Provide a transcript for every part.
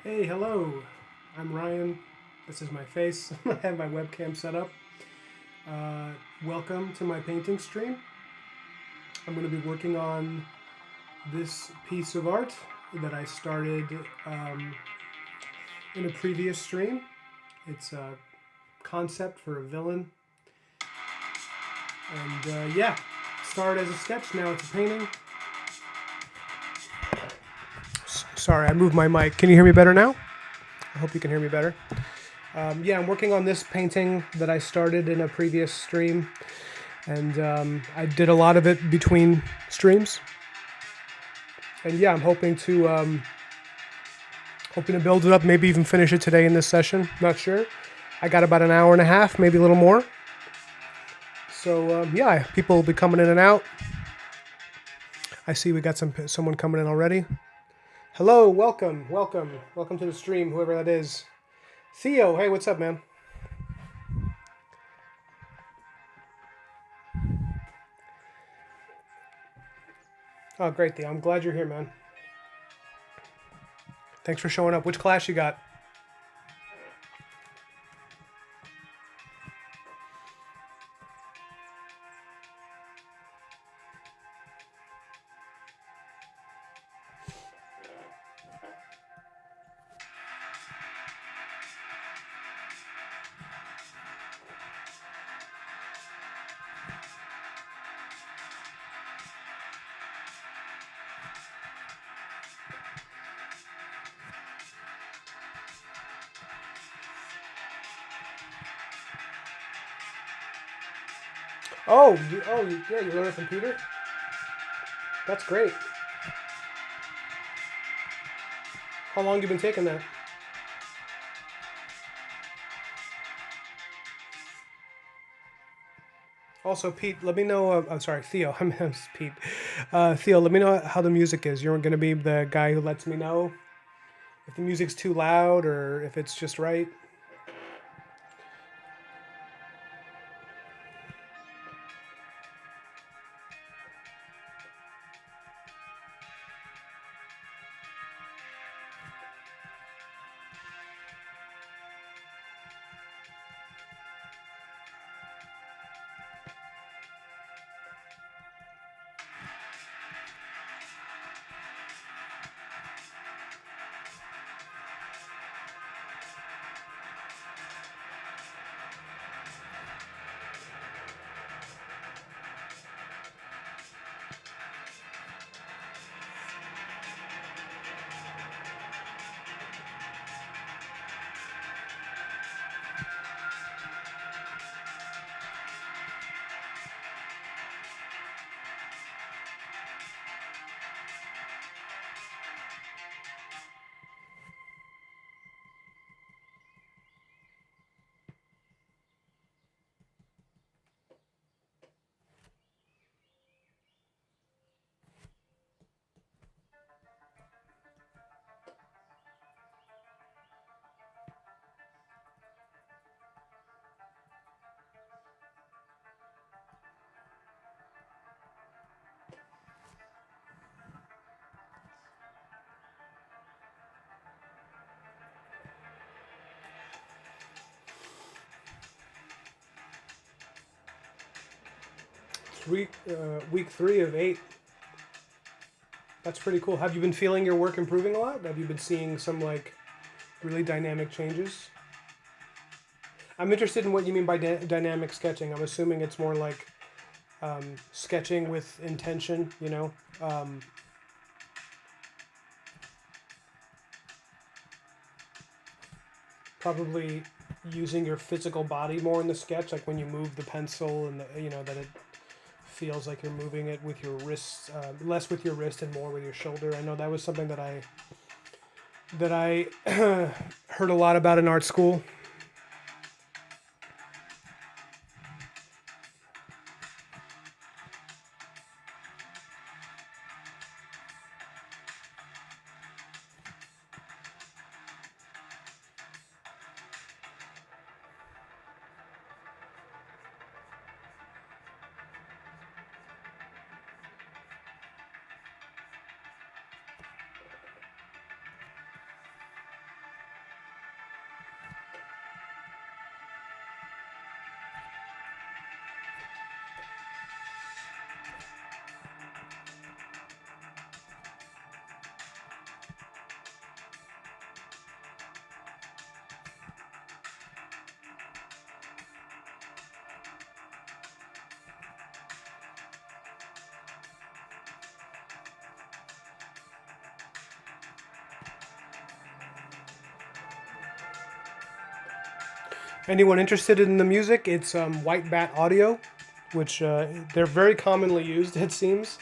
Hey, hello. I'm Ryan. This is my face. I have my webcam set up. Uh, Welcome to my painting stream. I'm going to be working on this piece of art that I started in a previous stream. It's a concept for a villain. And yeah, started as a sketch, now it's a painting. Sorry, I moved my mic. Can you hear me better now? I hope you can hear me better. Yeah, I'm working on this painting that I started in a previous stream, and I did a lot of it between streams. And yeah, I'm hoping to build it up, maybe even finish it today in this session. Not sure. I got about an hour and a half, maybe a little more. So yeah, people will be coming in and out. I see we got someone coming in already. Hello, welcome to the stream, whoever that is. Theo, hey, what's up, man? Oh, great, Theo. I'm glad you're here, man. Thanks for showing up. Which class you got? Yeah, you learned it from Peter? That's great. How long you been taking that? Also, Pete, let me know. I'm sorry, Theo. I'm Pete. Theo, let me know how the music is. You're going to be the guy who lets me know if the music's too loud or if it's just right. It's week 3 of 8. That's pretty cool. Have you been feeling your work improving a lot? Have you been seeing some like really dynamic changes? I'm interested in what you mean by dynamic sketching. I'm assuming it's more like sketching with intention, you know? Probably using your physical body more in the sketch, like when you move the pencil and that it feels like you're moving it with your wrists, less with your wrist and more with your shoulder. I know that was something that I heard a lot about in art school. Anyone interested in the music, it's White Bat Audio, which they're very commonly used, it seems,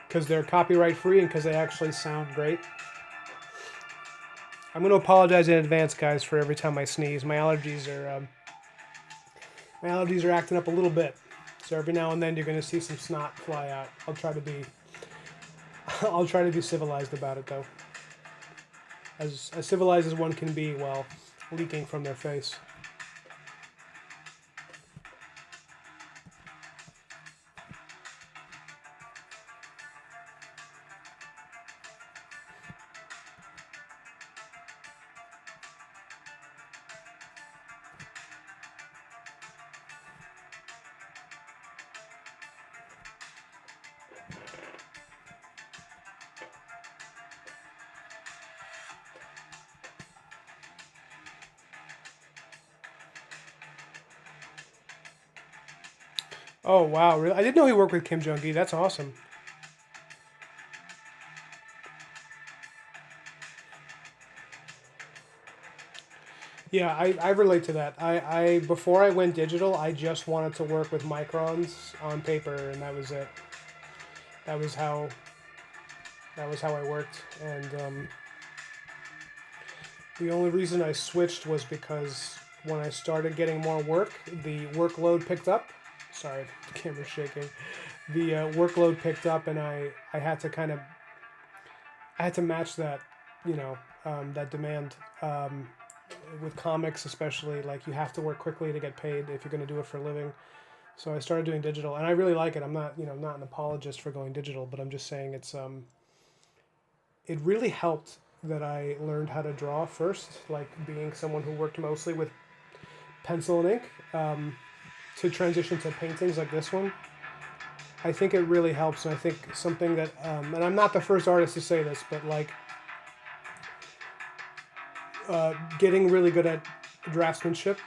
because they're copyright free and because they actually sound great. I'm going to apologize in advance, guys, for every time I sneeze. My allergies are acting up a little bit, so every now and then you're going to see some snot fly out. I'll try to be civilized about it, though, as civilized as one can be while leaking from their face. Oh wow, really? I didn't know he worked with Kim Jong-gi. That's awesome. Yeah, I relate to that. I before I went digital, I just wanted to work with microns on paper, and that was it. That was how I worked, and the only reason I switched was because when I started getting more work, the workload picked up. Sorry, the camera's shaking. The workload picked up, and I had to I had to match that, that demand. With comics, especially, like you have to work quickly to get paid if you're going to do it for a living. So I started doing digital, and I really like it. I'm not, not an apologist for going digital, but I'm just saying it really helped that I learned how to draw first, like being someone who worked mostly with pencil and ink, to transition to paintings like this one. I think it really helps, and I think something that, and I'm not the first artist to say this, but like getting really good at draftsmanship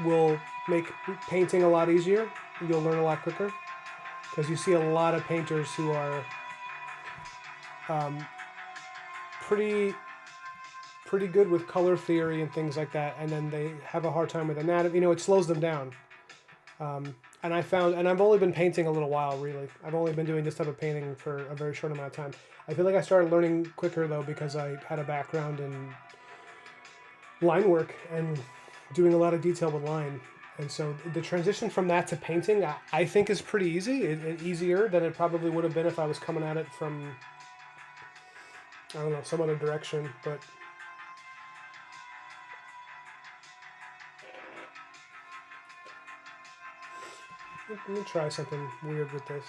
will make painting a lot easier. You'll learn a lot quicker because you see a lot of painters who are pretty good with color theory and things like that, and then they have a hard time with anatomy. It slows them down. And I've only been painting a little while, really. I've only been doing this type of painting for a very short amount of time. I feel like I started learning quicker though because I had a background in line work and doing a lot of detail with line, and so the transition from that to painting I think is pretty easy. Easier than it probably would have been if I was coming at it from, I don't know, some other direction. But let me try something weird with this.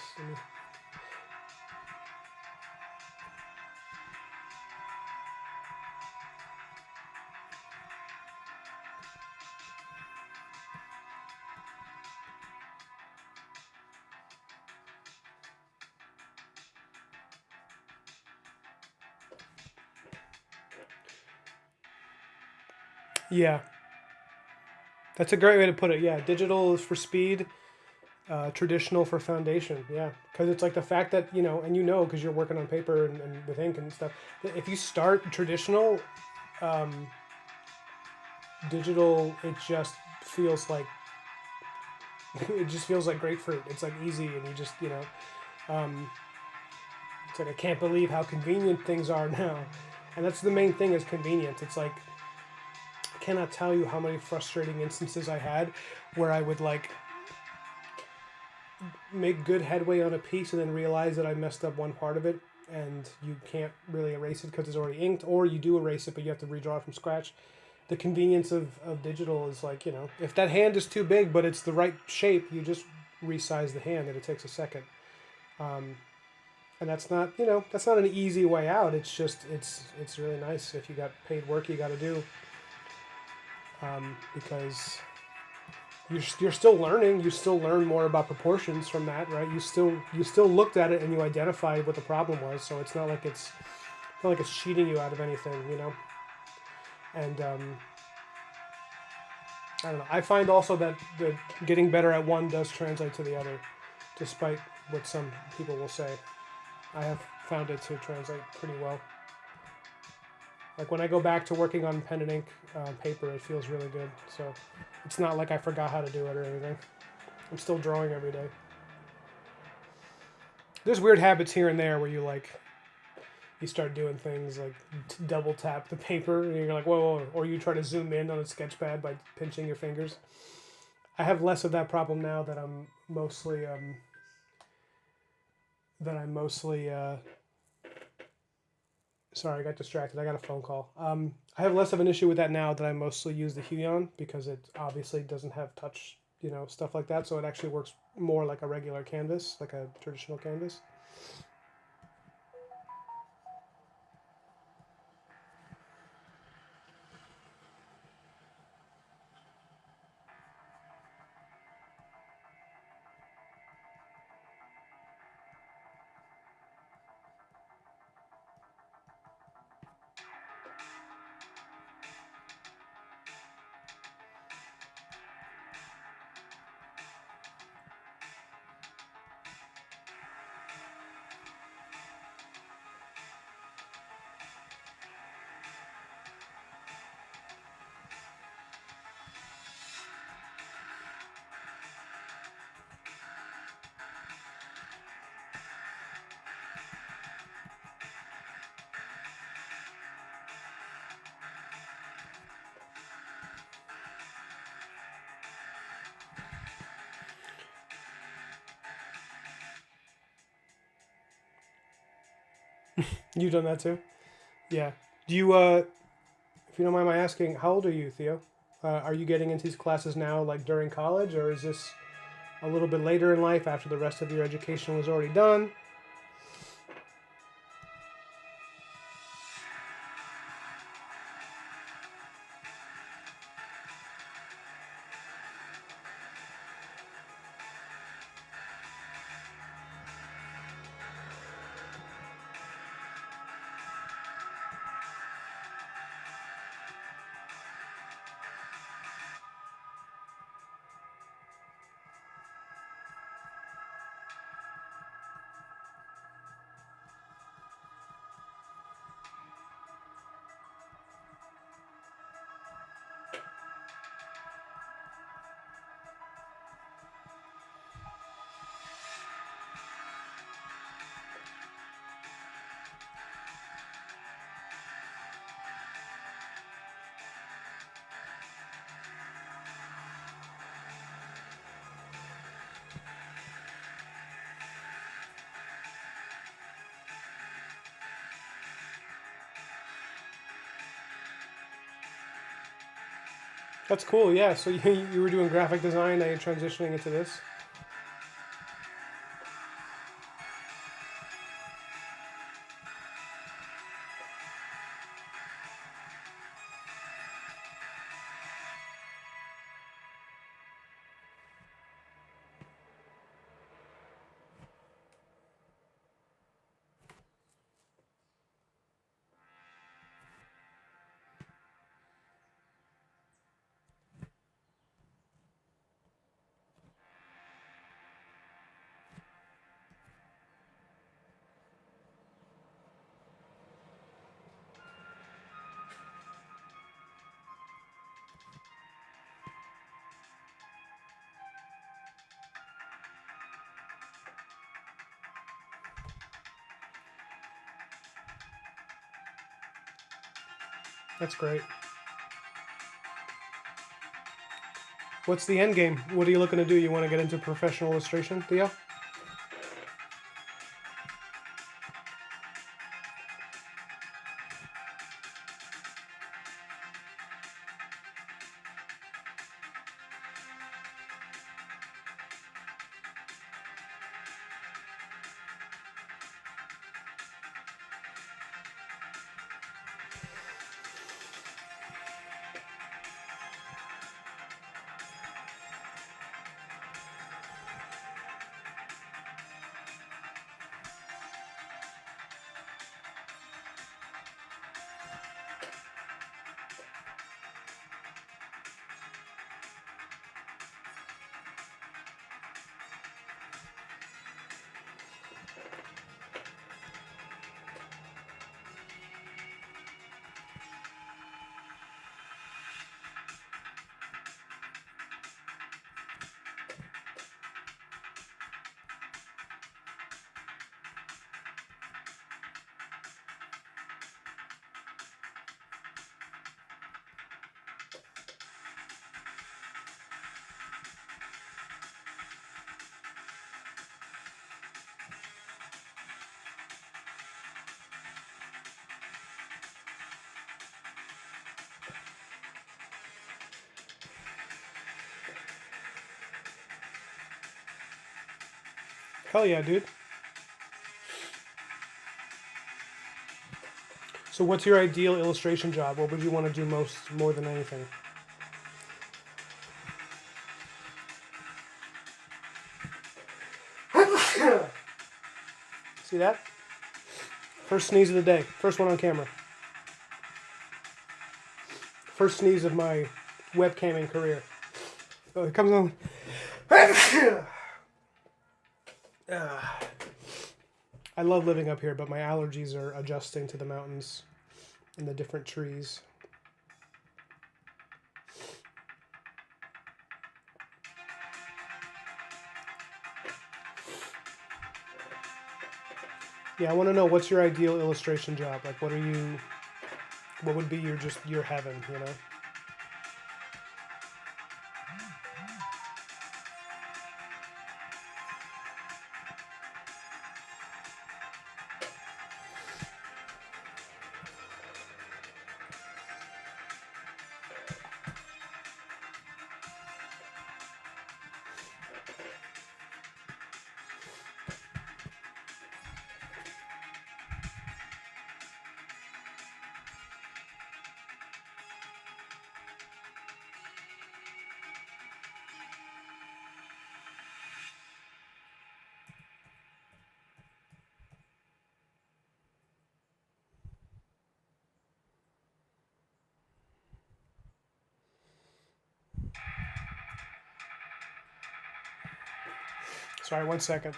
Yeah, that's a great way to put it. Yeah, digital is for speed, traditional for foundation. Yeah, because it's like the fact that and because you're working on paper and with ink and stuff. If you start traditional, digital, it just feels like grapefruit. It's like easy, and you just it's like I can't believe how convenient things are now, and that's the main thing is convenience. It's like I cannot tell you how many frustrating instances I had where I would like make good headway on a piece and then realize that I messed up one part of it, and you can't really erase it because it's already inked, or you do erase it but you have to redraw it from scratch. The convenience of digital is like, if that hand is too big but it's the right shape, you just resize the hand and it takes a second. And that's not, that's not an easy way out. It's just, it's really nice if you got paid work you got to do, because you're still learning. You still learn more about proportions from that, right? You still looked at it and you identified what the problem was. So it's not like it's cheating you out of anything, And I don't know. I find also that the getting better at one does translate to the other, despite what some people will say. I have found it to translate pretty well. Like when I go back to working on pen and ink paper, it feels really good. So it's not like I forgot how to do it or anything. I'm still drawing every day. There's weird habits here and there where you start doing things like double tap the paper and you're like whoa, or you try to zoom in on a sketch pad by pinching your fingers. I have less of that problem now that I'm mostly sorry, I got distracted. I got a phone call. I have less of an issue with that now that I mostly use the Huion because it obviously doesn't have touch, stuff like that. So it actually works more like a regular canvas, like a traditional canvas. You've done that too? Yeah. Do you, if you don't mind my asking, how old are you, Theo? Are you getting into these classes now, like during college, or is this a little bit later in life after the rest of your education was already done? That's cool, yeah. So you were doing graphic design, now you're transitioning into this? That's great. What's the end game? What are you looking to do? You want to get into professional illustration, Theo? Hell yeah, dude. So what's your ideal illustration job? What would you want to do more than anything? See that? First sneeze of the day. First one on camera. First sneeze of my webcamming career. Oh, it comes on. I love living up here, but my allergies are adjusting to the mountains and the different trees. Yeah, I want to know, what's your ideal illustration job? Like, what would be your heaven, you know? Sorry, 1 second.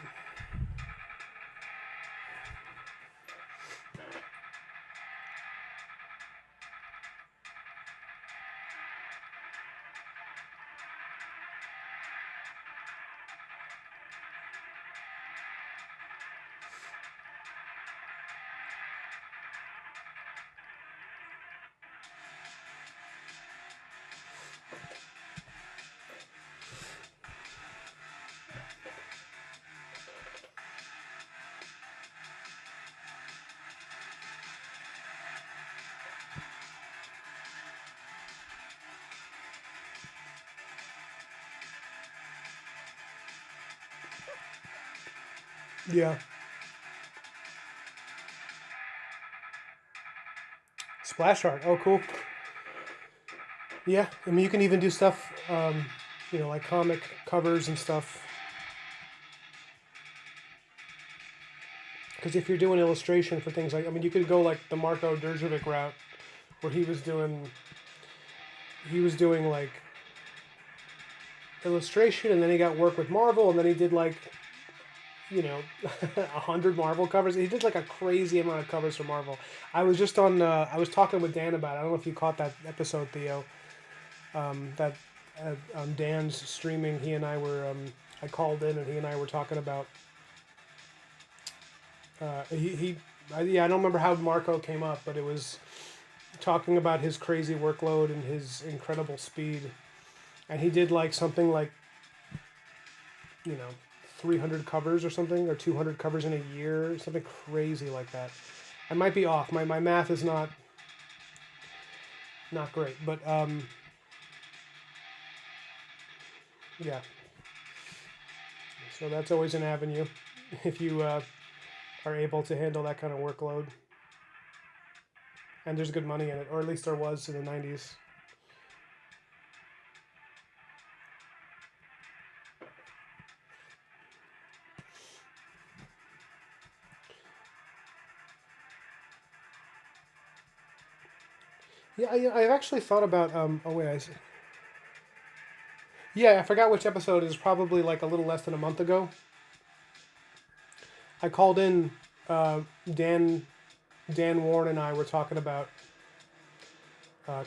Yeah. Splash art. Oh, cool. Yeah, I mean, you can even do stuff, like comic covers and stuff. Because if you're doing illustration for things like, I mean, you could go like the Marko Djurjevic route, where he was doing like illustration, and then he got work with Marvel, and then he did like, 100 Marvel covers. He did like a crazy amount of covers for Marvel. I was just on. I was talking with Dan about it. I don't know if you caught that episode, Theo. That on Dan's streaming, he and I were. I called in, and he and I were talking about. I don't remember how Marko came up, but it was talking about his crazy workload and his incredible speed, and he did like something like, you know, 300 covers or something, or 200 covers in a year, something crazy like that. I might be off. My math is not great, but yeah. So that's always an avenue if you are able to handle that kind of workload. And there's good money in it, or at least there was in the 90s. Yeah, I've actually thought about. Oh wait, yeah, I forgot which episode. It is probably like a little less than a month ago. I called in. Dan Warren and I were talking about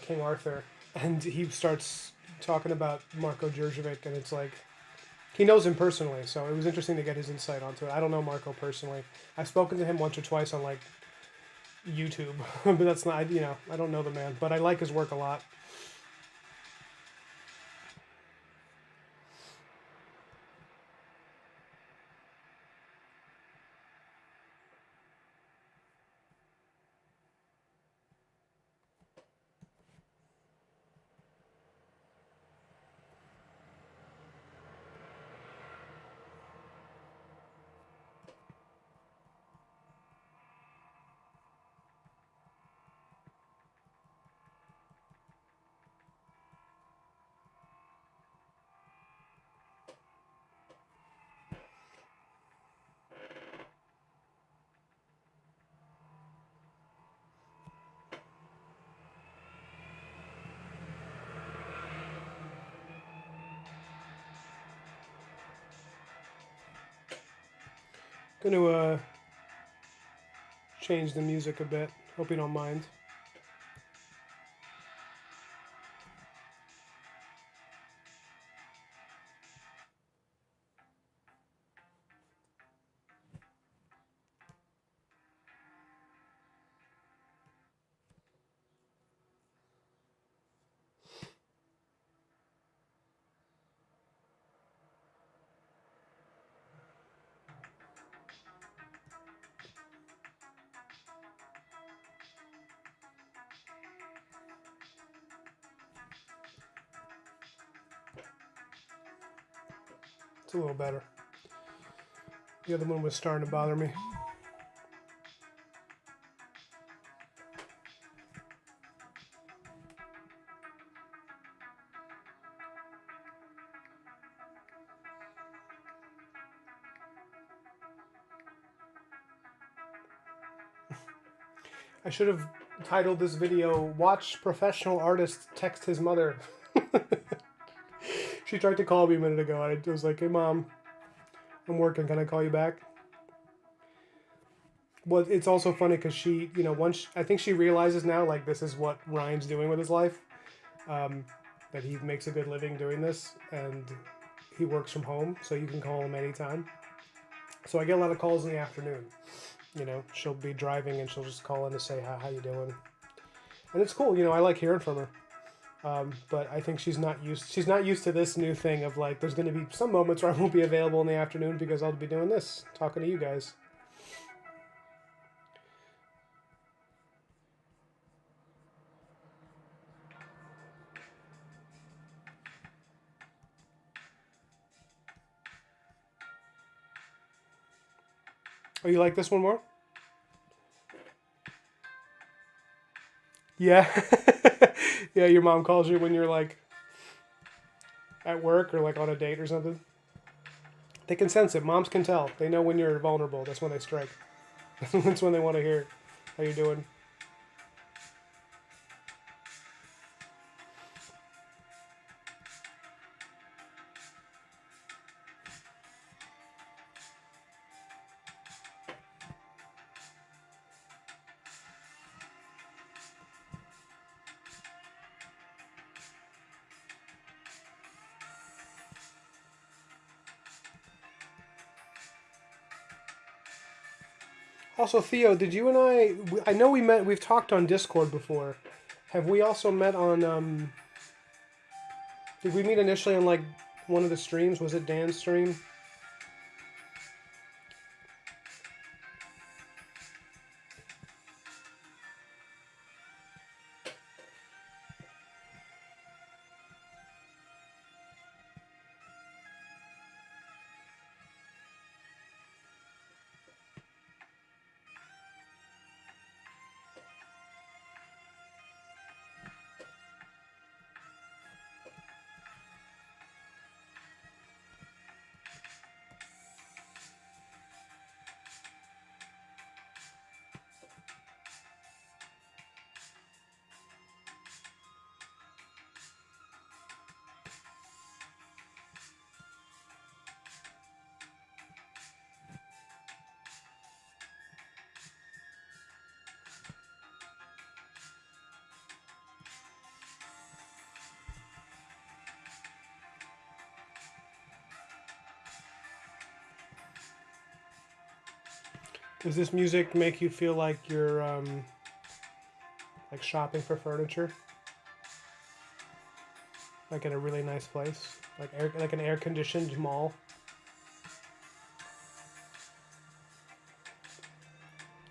King Arthur, and he starts talking about Marko Djurjevic, and it's like he knows him personally, so it was interesting to get his insight onto it. I don't know Marko personally. I've spoken to him once or twice on like YouTube, but that's not, I don't know the man, but I like his work a lot. Going to change the music a bit. Hope you don't mind. It's a little better. The other one was starting to bother me. I should have titled this video, Watch Professional Artist Text His Mother. She tried to call me a minute ago. I was like, hey mom, I'm working, can I call you back? Well, it's also funny because she, once, I think she realizes now, like, this is what Ryan's doing with his life. That he makes a good living doing this, and he works from home, so you can call him anytime. So I get a lot of calls in the afternoon. She'll be driving and she'll just call in to say, how you doing? And it's cool, I like hearing from her. But I think she's not used to this new thing of like, there's going to be some moments where I won't be available in the afternoon because I'll be doing this, talking to you guys. Oh, you like this one more? Yeah. Yeah, your mom calls you when you're like at work or like on a date or something. They can sense it. Moms can tell. They know when you're vulnerable. That's when they strike. That's when they want to hear how you're doing. Also, Theo, did you and I know we've talked on Discord before. Have we also met on, did we meet initially on like one of the streams? Was it Dan's stream? Does this music make you feel like you're like shopping for furniture? Like in a really nice place? Like an air-conditioned mall?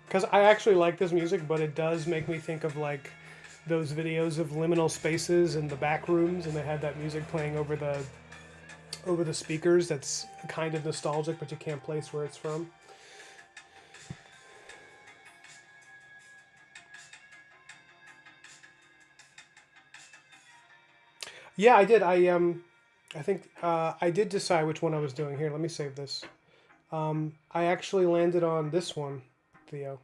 Because I actually like this music, but it does make me think of like those videos of liminal spaces and the back rooms, and they had that music playing over the speakers. That's kind of nostalgic, but you can't place where it's from. Yeah, I did. I think I did decide which one I was doing. Here, let me save this. I actually landed on this one, Theo.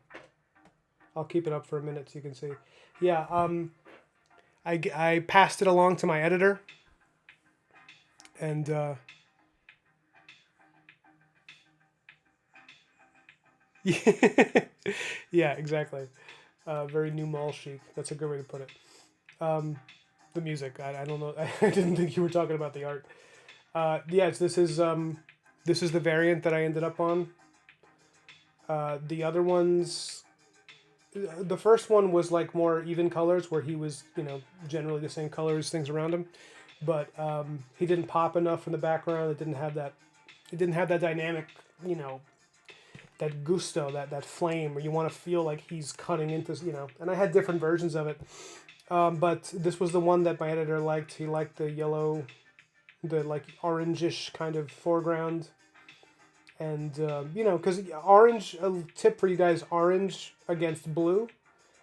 I'll keep it up for a minute so you can see. Yeah, I passed it along to my editor, and Yeah, exactly. Very new mall chic. That's a good way to put it. Um, the music, I don't know. I didn't think you were talking about the art. Yes, this is the variant that I ended up on. The other ones, the first one was like more even colors, where he was, generally the same colors, things around him, but he didn't pop enough in the background. It didn't have that. It didn't have that dynamic, you know, that gusto, that flame, where you want to feel like he's cutting into, And I had different versions of it, but this was the one that my editor liked. He liked the yellow, the like orangish kind of foreground, and because orange. A tip for you guys: orange against blue,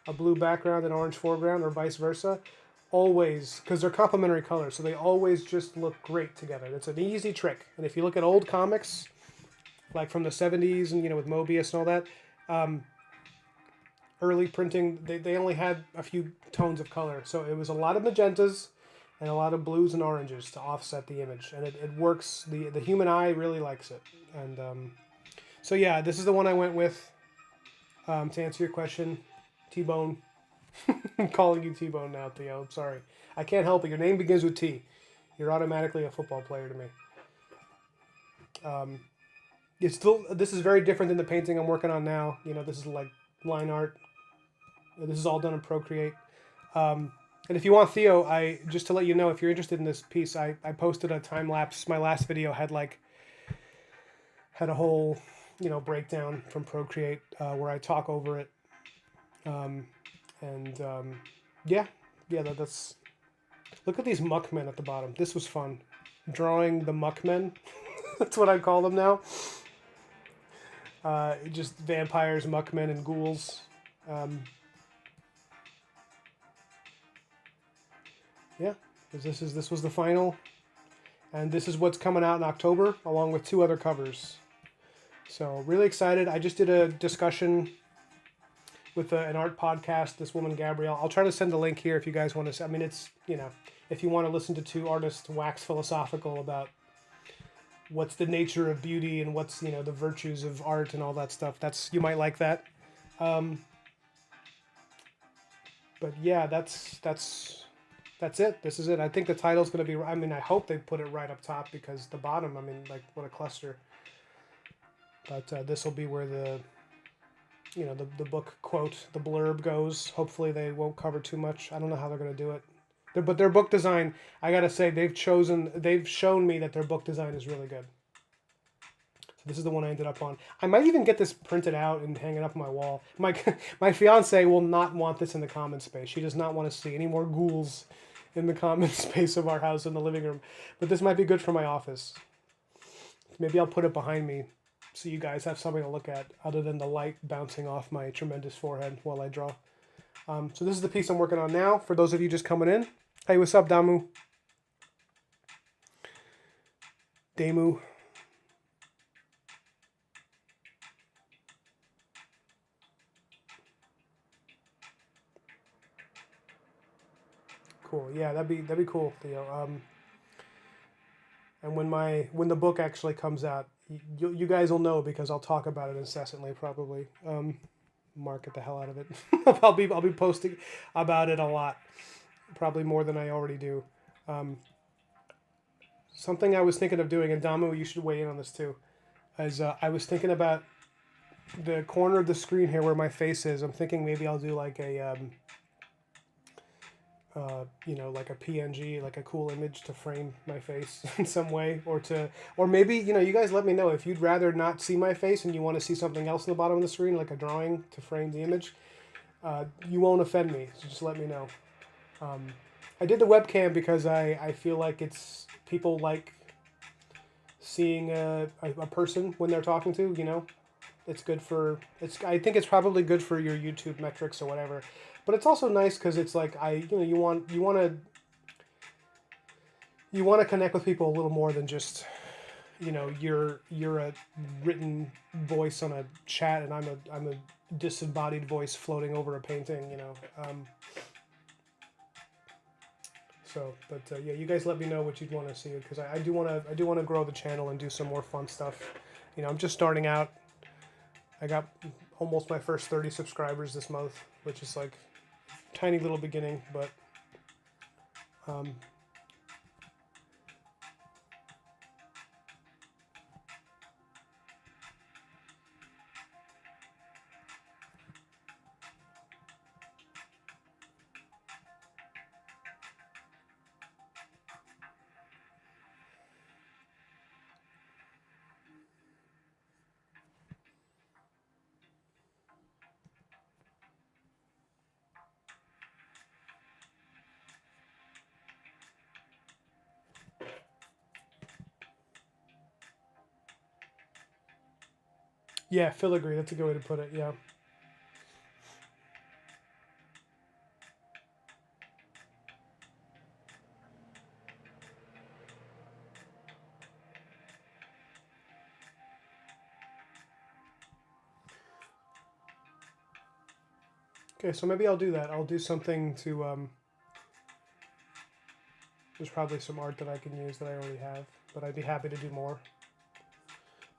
a blue background and orange foreground, or vice versa. Always, because they're complementary colors, so they always just look great together. It's an easy trick, and if you look at old comics, like from the '70s, and with Mobius and all that, early printing, they only had a few tones of color, so it was a lot of magentas and a lot of blues and oranges to offset the image, and it works. The human eye really likes it, and so yeah, this is the one I went with. To answer your question, T-Bone. I'm calling you T-Bone now, Theo. I'm sorry. I can't help it. Your name begins with T. You're automatically a football player to me. It's still. This is very different than the painting I'm working on now. This is like line art. This is all done in Procreate. And if you want Theo, I just to let you know, if you're interested in this piece, I posted a time lapse. My last video had a whole breakdown from Procreate where I talk over it. And yeah, that's. Look at these muckmen at the bottom. This was fun. Drawing the muckmen. That's what I call them now. Just vampires, muckmen, and ghouls. Yeah, this was the final, and this is what's coming out in October, along with 2 other covers. So really excited. I just did a discussion with an art podcast. This woman Gabrielle. I'll try to send the link here if you guys want to. I mean, it's if you want to listen to 2 artists wax philosophical about what's the nature of beauty and what's the virtues of art and all that stuff. You might like that. But yeah, that's it. This is it. I think the title's going to be. I mean, I hope they put it right up top, because the bottom. I mean, like, what a cluster. But this will be where the the book quote, the blurb goes. Hopefully they won't cover too much. I don't know how they're going to do it. But their book design, I gotta say, they've shown me that their book design is really good. So this is the one I ended up on. I might even get this printed out and hang it up on my wall. My fiance will not want this in the common space. She does not want to see any more ghouls in the common space of our house in the living room. But this might be good for my office. Maybe I'll put it behind me so you guys have something to look at other than the light bouncing off my tremendous forehead while I draw. So this is the piece I'm working on now. For those of you just coming in. Hey, what's up, Damu? Damu. Cool. Yeah, that'd be cool, Theo. And when the book actually comes out, you guys will know, because I'll talk about it incessantly, probably. Market the hell out of it. I'll be posting about it a lot, probably more than I already do. Something I was thinking of doing, and Damu, you should weigh in on this too, is I was thinking about the corner of the screen here where my face is. I'm thinking maybe I'll do like a like a PNG, like a cool image to frame my face in some way, or maybe, you guys let me know if you'd rather not see my face and you want to see something else in the bottom of the screen, like a drawing to frame the image. You won't offend me, so just let me know. I did the webcam because I feel like people like seeing a person when they're talking to, it's good I think it's probably good for your YouTube metrics or whatever. But it's also nice because it's like you want to connect with people a little more than just you're a written voice on a chat, and I'm a disembodied voice floating over a painting. Yeah, you guys let me know what you'd want to see, because I do want to grow the channel and do some more fun stuff. I'm just starting out. I got almost my first 30 subscribers this month, which is like tiny little beginning, but um, yeah, filigree. That's a good way to put it. Yeah. Okay, so maybe I'll do that. I'll do something to. There's probably some art that I can use that I already have, but I'd be happy to do more.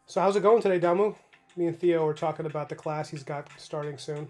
So how's it going today, Damu? Me and Theo were talking about the class he's got starting soon.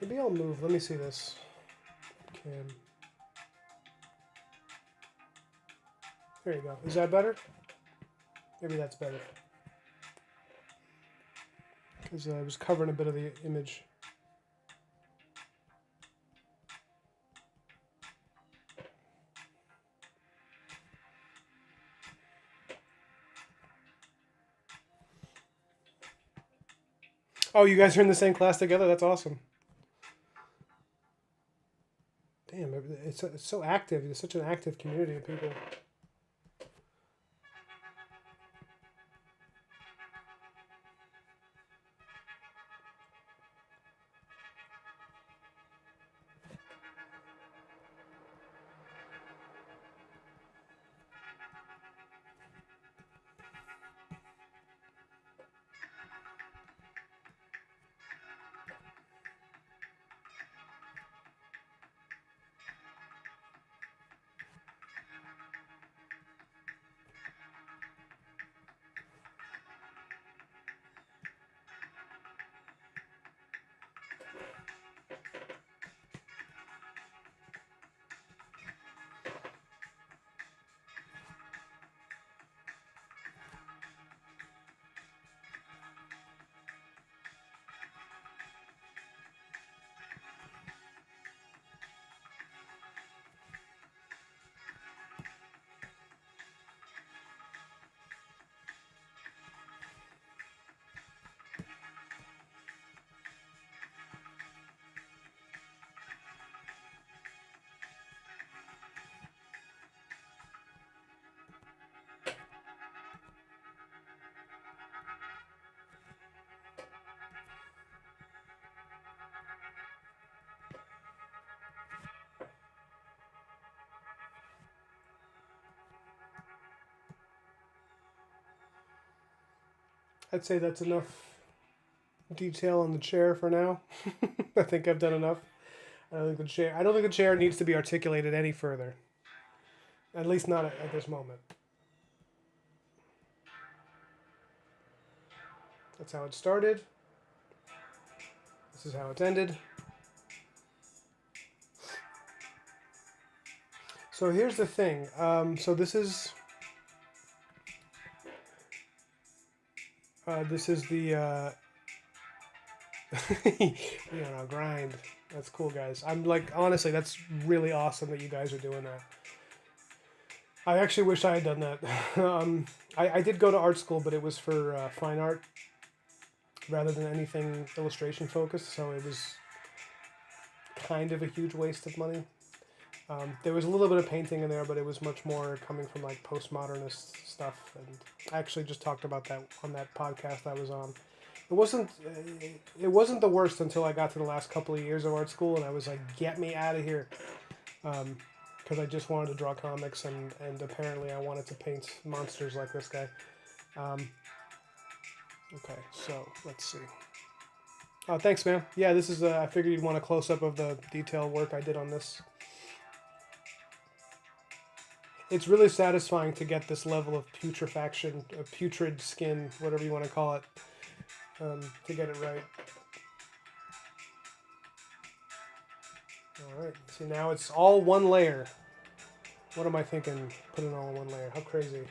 Maybe I'll move. Let me see this. Cam. There you go. Is that better? Maybe that's better. Because I was covering a bit of the image. Oh, you guys are in the same class together? That's awesome. Damn, it's so active. It's such an active community of people. I'd say that's enough detail on the chair for now. I think I've done enough. I don't think the chair needs to be articulated any further. At least not at this moment. That's how it started. This is how it's ended. So here's the thing. So this is This is the grind. That's cool, guys. I'm like, honestly, that's really awesome that you guys are doing that. I actually wish I had done that. I did go to art school, but it was for fine art rather than anything illustration focused, so it was kind of a huge waste of money. There was a little bit of painting in there, but it was much more coming from like postmodernist stuff. And I actually just talked about that on that podcast I was on. It wasn't the worst until I got to the last couple of years of art school, and I was like, get me out of here, because I just wanted to draw comics, and apparently I wanted to paint monsters like this guy. Okay, so let's see. Oh, thanks, man. Yeah, this is. I figured you'd want a close up of the detail work I did on this. It's really satisfying to get this level of putrefaction, putrid skin, whatever you want to call it, to get it right. All right. See, now it's all one layer. What am I thinking? Putting all in one layer. How crazy.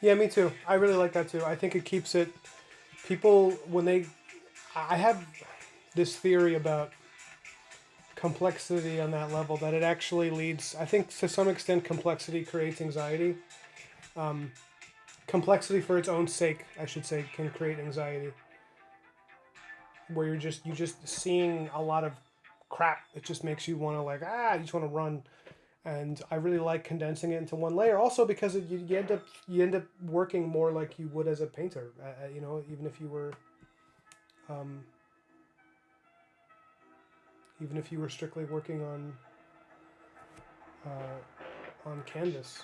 Yeah, me too. I really like that too. I think it keeps it. People, when they. I have this theory about complexity on that level that it actually leads. I think to some extent, complexity creates anxiety. Complexity for its own sake, I should say, can create anxiety. Where you just seeing a lot of crap. It just makes you want to like you just want to run. And I really like condensing it into one layer. Also because you end up working more like you would as a painter. Even if you were, um, even if you were strictly working on canvas.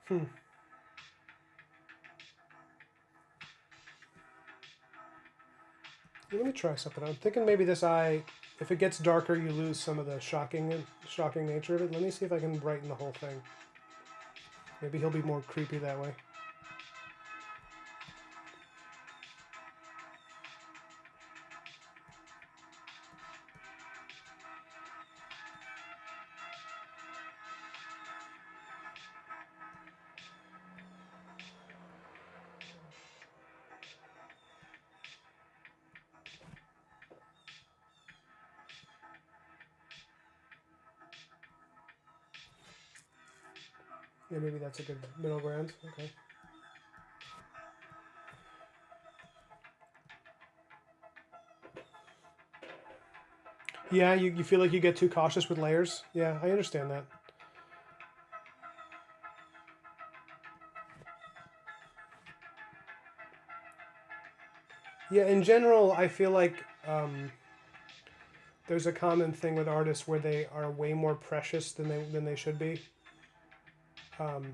Hmm. Let me try something. I'm thinking maybe this eye, if it gets darker, you lose some of the shocking nature of it. Let me see if I can brighten the whole thing. Maybe he'll be more creepy that way. Yeah, maybe that's a good middle ground. Okay. Yeah, you feel like you get too cautious with layers. Yeah, I understand that. Yeah, in general, I feel like there's a common thing with artists where they are way more precious than they should be. Um,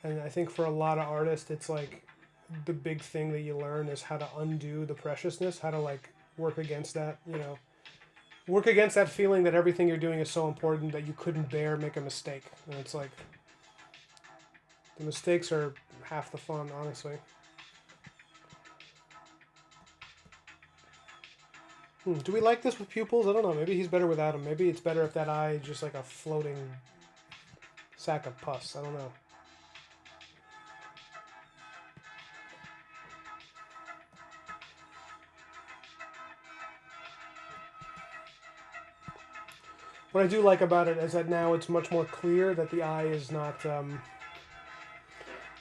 and I think for a lot of artists, it's like the big thing that you learn is how to undo the preciousness, how to like work against that, you know, work against that feeling that everything you're doing is so important that you couldn't bear make a mistake. And it's like the mistakes are half the fun, honestly. Do we like this with pupils? I don't know. Maybe he's better without him. Maybe it's better if that eye is just like a floating sack of pus. I don't know. What I do like about it is that now it's much more clear that the eye is not, that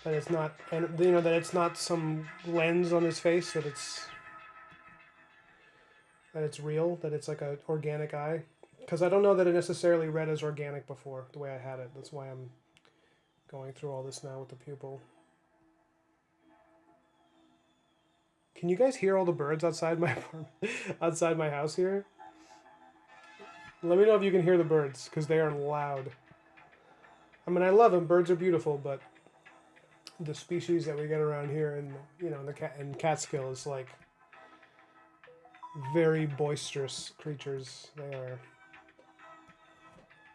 it's not, and you know, that it's not some lens on his face. That it's real. That it's like a organic eye. Because I don't know that it necessarily read as organic before the way I had it. That's why I'm going through all this now with the pupil. Can you guys hear all the birds outside my apartment, outside my house here? Let me know if you can hear the birds, because they are loud. I mean, I love them. Birds are beautiful, but the species that we get around here, and you know, in Catskill, is like very boisterous creatures. They are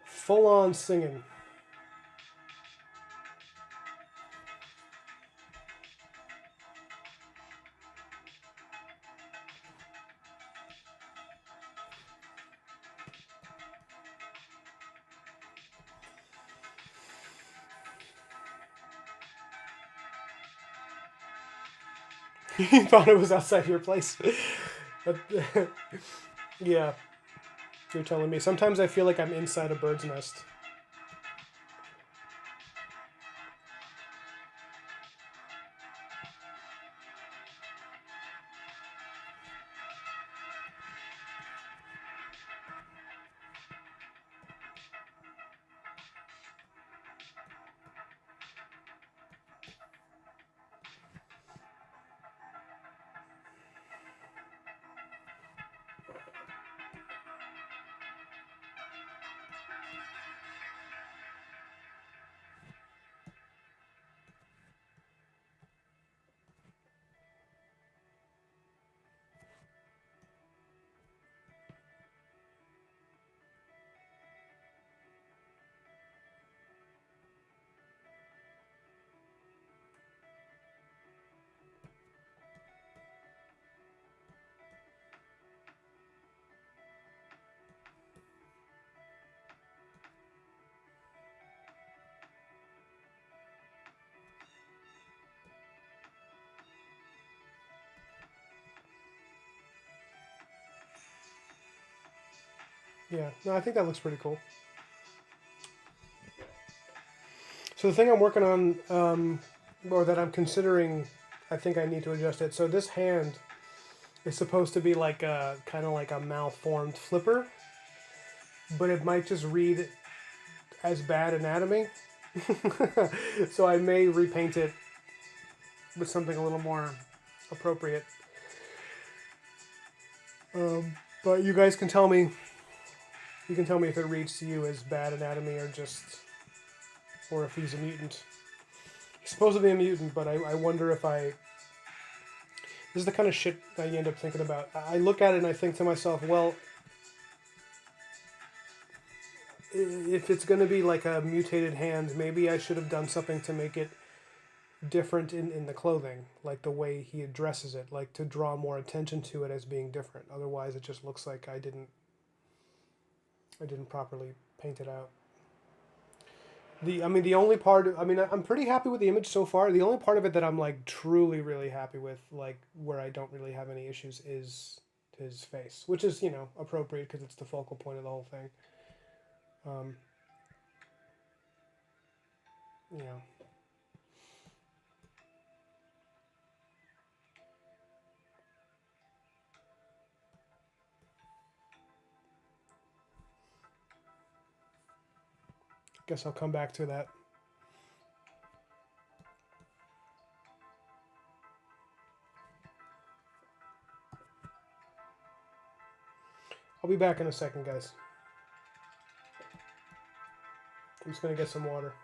full on singing. You thought it was outside your place. Yeah, you're telling me. Sometimes I feel like I'm inside a bird's nest. Yeah, no, I think that looks pretty cool. So the thing I'm working on, or that I'm considering, I think I need to adjust it. So this hand is supposed to be like a kind of like a malformed flipper, but it might just read as bad anatomy. So I may repaint it with something a little more appropriate. But you guys can tell me. You can tell me if it reads to you as bad anatomy or just, or if he's a mutant. He's supposed to be a mutant, but I wonder if I. This is the kind of shit that you end up thinking about. I look at it and I think to myself, well, if it's going to be like a mutated hand, maybe I should have done something to make it different in the clothing, like the way he addresses it, like to draw more attention to it as being different. Otherwise, it just looks like I didn't properly paint it out. The only part, I mean, I'm pretty happy with the image so far. The only part of it that I'm like truly really happy with, like where I don't really have any issues, is his face, which is, you know, appropriate because it's the focal point of the whole thing. Um, you know, guess I'll come back to that. I'll be back in a second, guys. I'm just gonna get some water.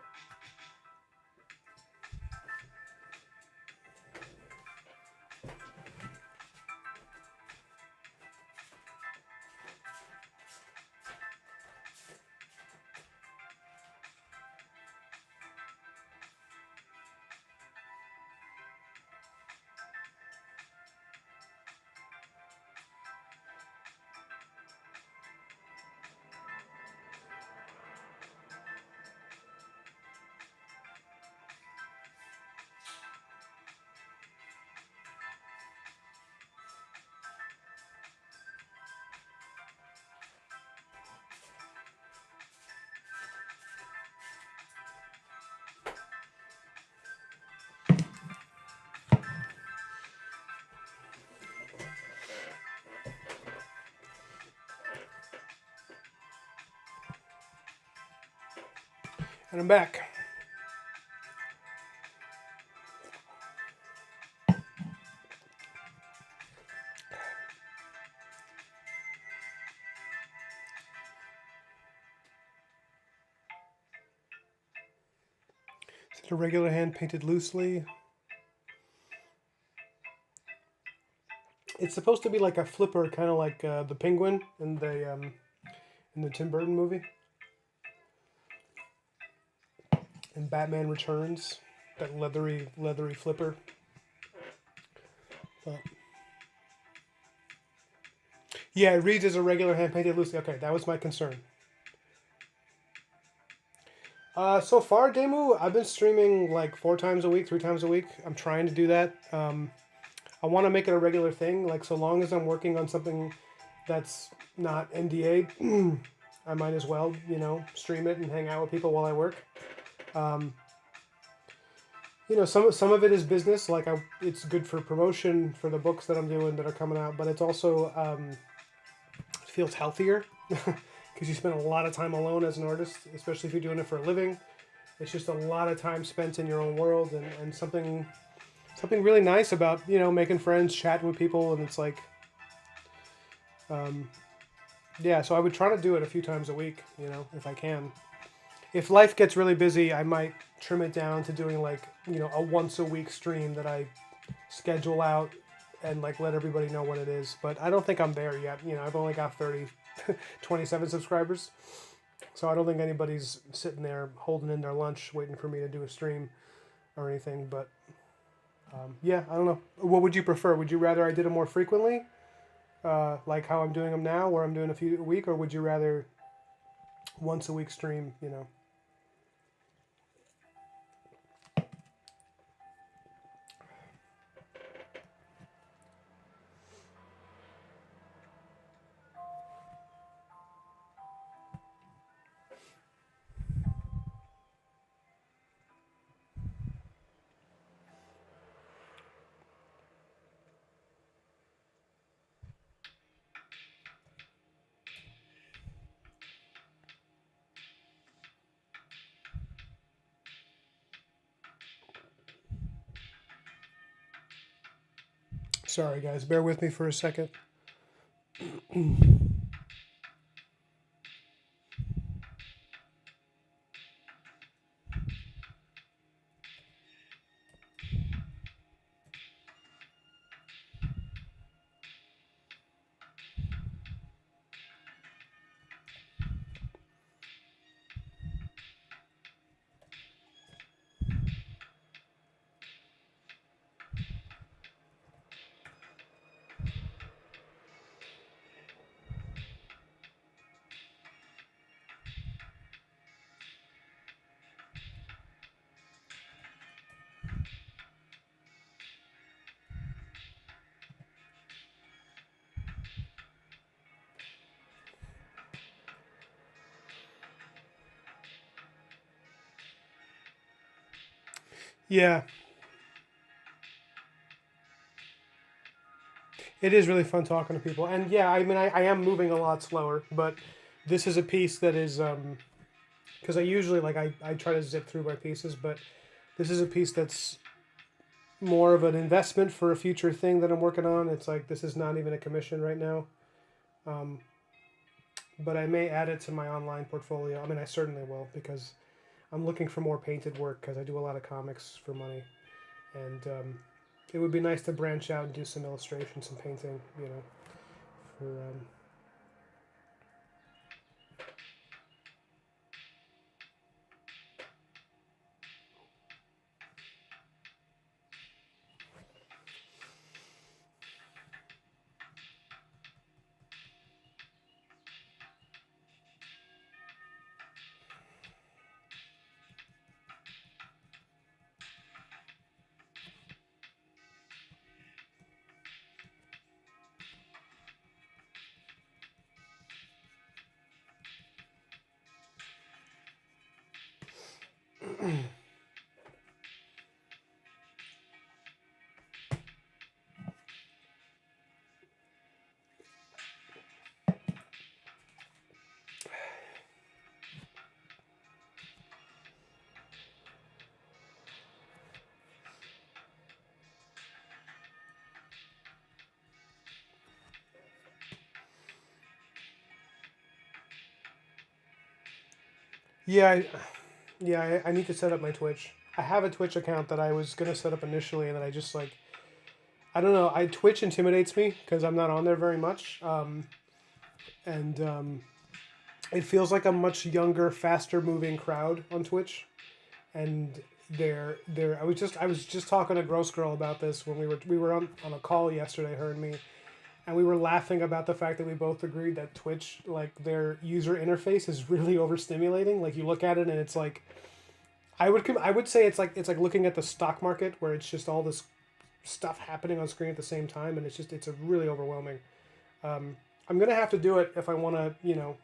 And I'm back. Is it a regular hand painted loosely? It's supposed to be like a flipper, kind of like the penguin in the Tim Burton movie. And Batman Returns, that leathery flipper. But yeah, it reads as a regular hand painted loosely. Okay, that was my concern. So far, Demu, I've been streaming like 4 times a week, 3 times a week. I'm trying to do that. I want to make it a regular thing. Like, so long as I'm working on something that's not NDA, I might as well, stream it and hang out with people while I work. Some of it is business. Like, it's good for promotion for the books that I'm doing that are coming out, but it's also feels healthier because you spend a lot of time alone as an artist, especially if you're doing it for a living. It's just a lot of time spent in your own world, and something really nice about making friends, chatting with people, and it's like, yeah. So I would try to do it a few times a week, if I can. If life gets really busy, I might trim it down to doing like a once a week stream that I schedule out and like let everybody know what it is. But I don't think I'm there yet. I've only got 27 subscribers. So I don't think anybody's sitting there holding in their lunch waiting for me to do a stream or anything. But yeah, I don't know. What would you prefer? Would you rather I did them more frequently, like how I'm doing them now, where I'm doing a few a week, or would you rather once a week stream? Sorry, guys. Bear with me for a second. Yeah, it is really fun talking to people. And yeah, I mean, I am moving a lot slower, but this is a piece that is, because I usually, like, I try to zip through my pieces, but this is a piece that's more of an investment for a future thing that I'm working on. It's like, this is not even a commission right now. Um, but I may add it to my online portfolio. I mean, I certainly will because I'm looking for more painted work because I do a lot of comics for money. And it would be nice to branch out and do some illustration, some painting, for Yeah, I need to set up my Twitch. I have a Twitch account that I was gonna set up initially, and then I just like I don't know. I Twitch intimidates me because I'm not on there very much, and it feels like a much younger, faster moving crowd on Twitch, and I was just talking to Gross Girl about this when we were on a call yesterday, her and me, and we were laughing about the fact that we both agreed that Twitch, like their user interface, is really overstimulating. Like you look at it and it's like I would say it's like looking at the stock market where it's just all this stuff happening on screen at the same time, and it's a really overwhelming. I'm gonna have to do it if I want to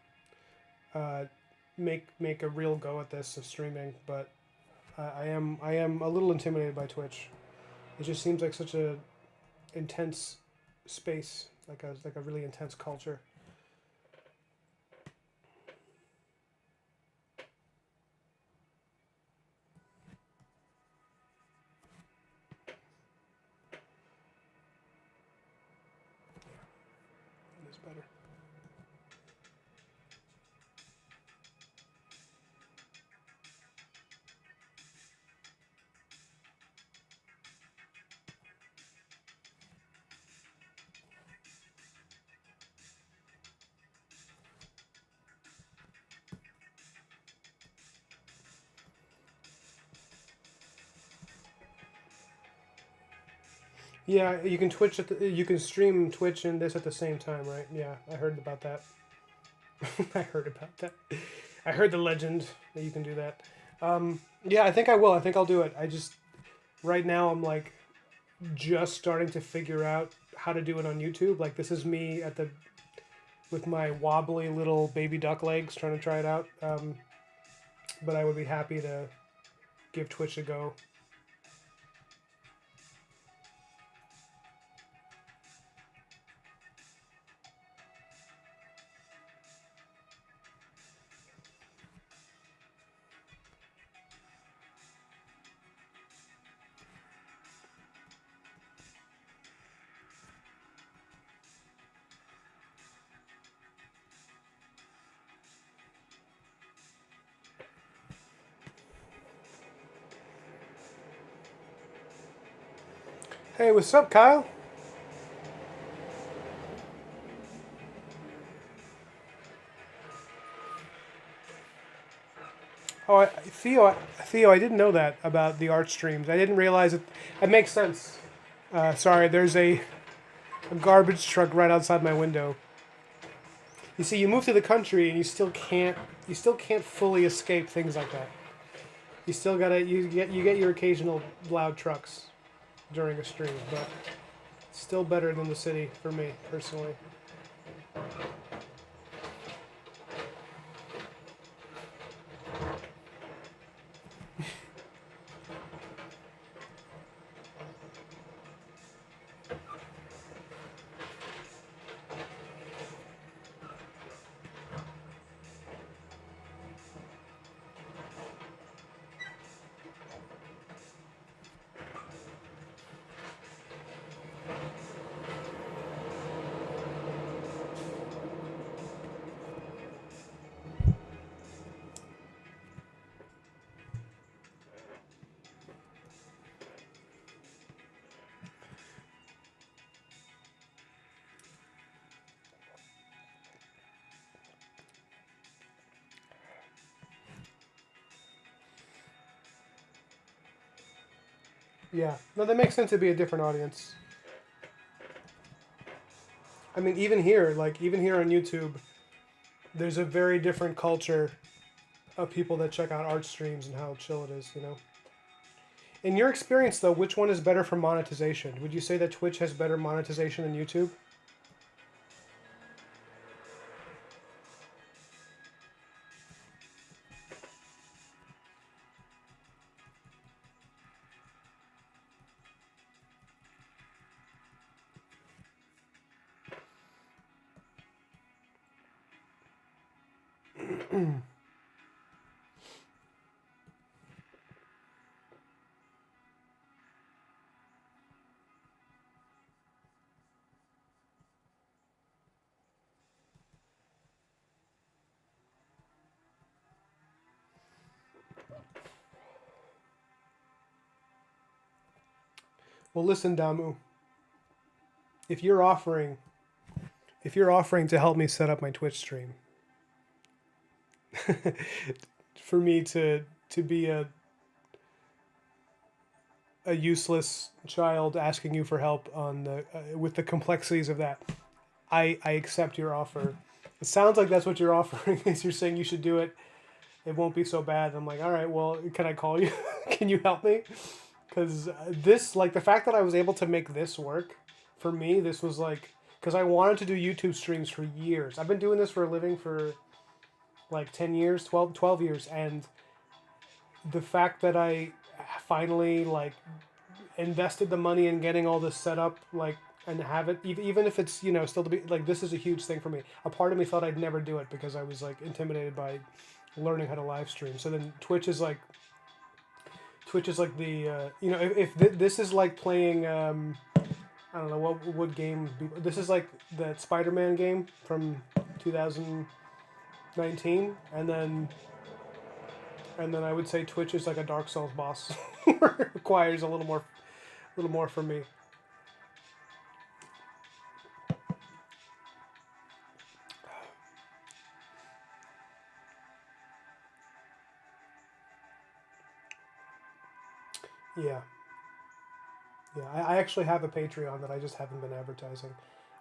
uh, make a real go at this of streaming, but I am a little intimidated by Twitch. It just seems like such a intense space, like a really intense culture. It's better. Yeah, you can you can stream Twitch and this at the same time, right? Yeah, I heard about that. I heard about that. I heard the legend that you can do that. Yeah, I think I will. I think I'll do it. I just right now I'm like just starting to figure out how to do it on YouTube. Like this is me at the with my wobbly little baby duck legs trying to try it out. But I would be happy to give Twitch a go. Hey, what's up, Kyle? Oh, Theo, I didn't know that about the art streams. I didn't realize it. It makes sense. Sorry, there's a garbage truck right outside my window. You see, you move to the country and you still can't fully escape things like that. You get your occasional loud trucks during a stream, but still better than the city for me personally. Yeah, no, that makes sense to be a different audience. I mean, even here on YouTube, there's a very different culture of people that check out art streams and how chill it is. In your experience, though, which one is better for monetization? Would you say that Twitch has better monetization than YouTube? Well, listen, Damu. If you're offering, if you're offering to help me set up my Twitch stream, for me to be a useless child asking you for help on the with the complexities of that, I accept your offer. It sounds like that's what you're offering. Is you're saying you should do it. It won't be so bad. I'm like, all right, well, can I call you? Can you help me? Because this, like, the fact that I was able to make this work, for me, this was like, because I wanted to do YouTube streams for years. I've been doing this for a living for like 10 years, 12 years, and the fact that I finally, like, invested the money in getting all this set up, like, and have it, even if it's, still to be, like, this is a huge thing for me. A part of me thought I'd never do it because I was, like, intimidated by learning how to live stream. So then Twitch is like the if this is like playing I don't know what would game be, this is like that Spider-Man game from 2019, and then I would say Twitch is like a Dark Souls boss. It requires a little more from me. Yeah. Yeah, I actually have a Patreon that I just haven't been advertising.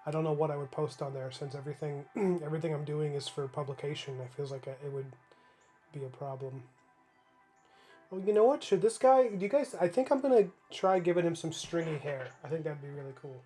I don't know what I would post on there since everything everything I'm doing is for publication. It feels like it would be a problem. Well, you know what? Should this guy? Do you guys? I think I'm gonna try giving him some stringy hair. I think that'd be really cool.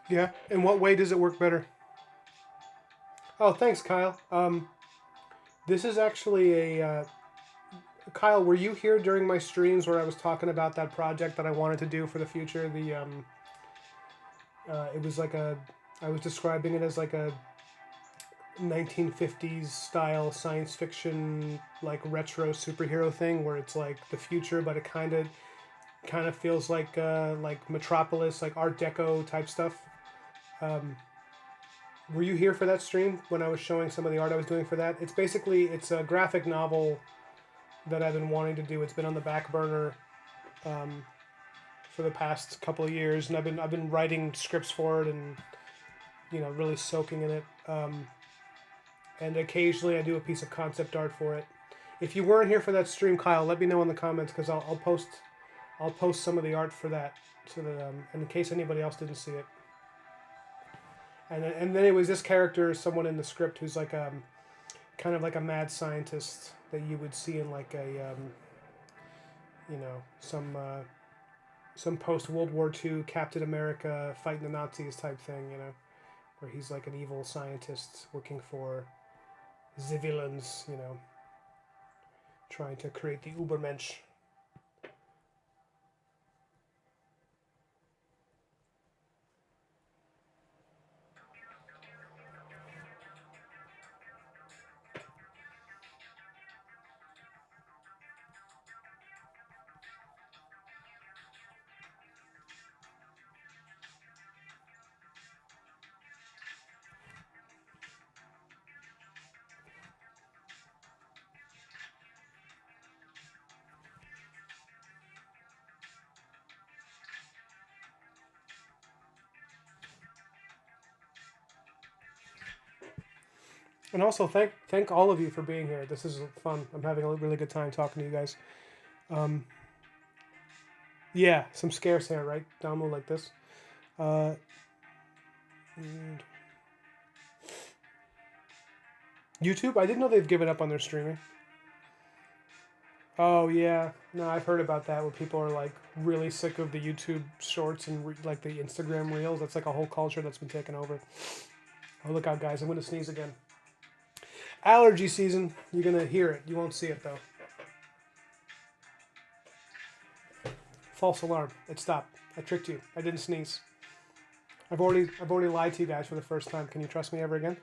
Yeah. In what way does it work better? Oh, thanks, Kyle. This is actually a Kyle. Were you here during my streams where I was talking about that project that I wanted to do for the future? It was like I was describing it as like a 1950s style science fiction, like retro superhero thing where it's like the future, but it kind of feels like Metropolis, like Art Deco type stuff. Um, were you here for that stream when I was showing some of the art I was doing for that? It's a graphic novel that I've been wanting to do. It's been on the back burner um, for the past couple of years, and I've been writing scripts for it and really soaking in it. And occasionally I do a piece of concept art for it. If you weren't here for that stream, Kyle, let me know in the comments because I'll post some of the art for that so that and in case anybody else didn't see it. And then it was this character, someone in the script who's like kind of like a mad scientist that you would see in like a some post World War II Captain America fighting the Nazis type thing, where he's like an evil scientist working for the villains, trying to create the Ubermensch. And also thank all of you for being here. This is fun. I'm having a really good time talking to you guys. Um, yeah, some scarce hair, right? Download like this. Uh, YouTube. I didn't know they've given up on their streaming. Oh yeah, no, I've heard about that. Where people are like really sick of the YouTube Shorts and like the Instagram Reels. That's like a whole culture that's been taken over. Oh look out, guys! I'm gonna sneeze again. Allergy season. You're gonna hear it. You won't see it though. False alarm. It stopped. I tricked you. I didn't sneeze. I've already lied to you guys for the first time. Can you trust me ever again?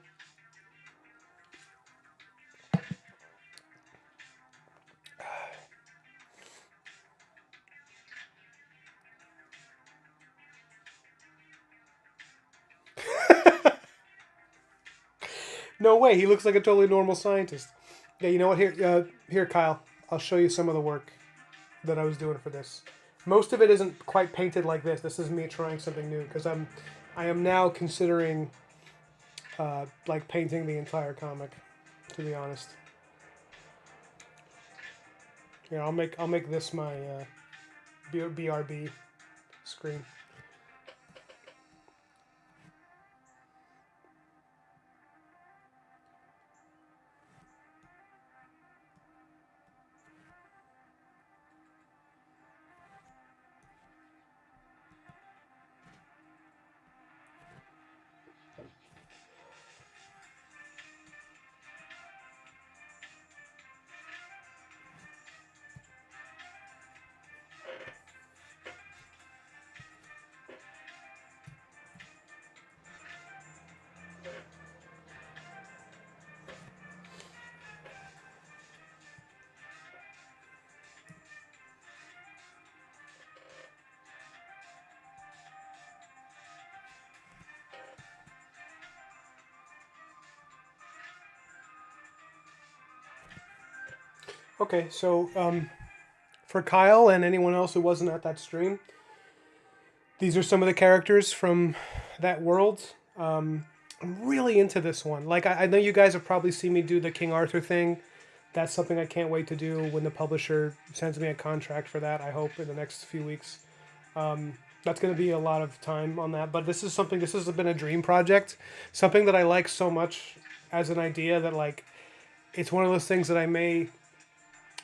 No way. He looks like a totally normal scientist. Yeah, you know what? Here, Kyle. I'll show you some of the work that I was doing for this. Most of it isn't quite painted like this. This is me trying something new because I am now considering like painting the entire comic. To be honest. Here, I'll make this my BRB screen. Okay, so for Kyle and anyone else who wasn't at that stream, these are some of the characters from that world. I'm really into this one. Like, I know you guys have probably seen me do the King Arthur thing. That's something I can't wait to do when the publisher sends me a contract for that, I hope, in the next few weeks. That's going to be a lot of time on that. But this has been a dream project. Something that I like so much as an idea that, like, it's one of those things that I may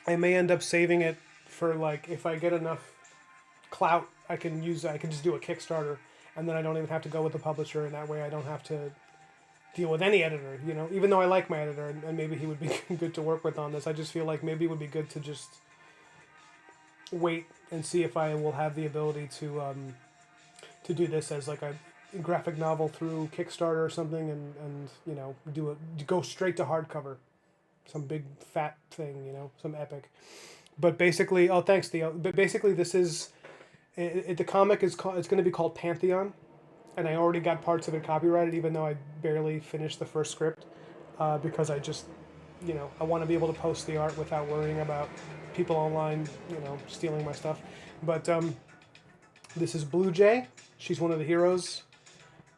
end up saving it for, like, if I get enough clout, I can just do a Kickstarter, and then I don't even have to go with the publisher, and that way I don't have to deal with any editor, you know, even though I like my editor, and maybe he would be good to work with on this. I just feel like maybe it would be good to just wait and see if I will have the ability to do this as like a graphic novel through Kickstarter or something, and you know, go straight to hardcover. Some big fat thing, you know, some epic. But basically, oh, thanks, Theo. But basically, this is the comic is called. It's going to be called Pantheon, and I already got parts of it copyrighted, even though I barely finished the first script, because I just, you know, I want to be able to post the art without worrying about people online, you know, stealing my stuff. But this is Blue Jay. She's one of the heroes.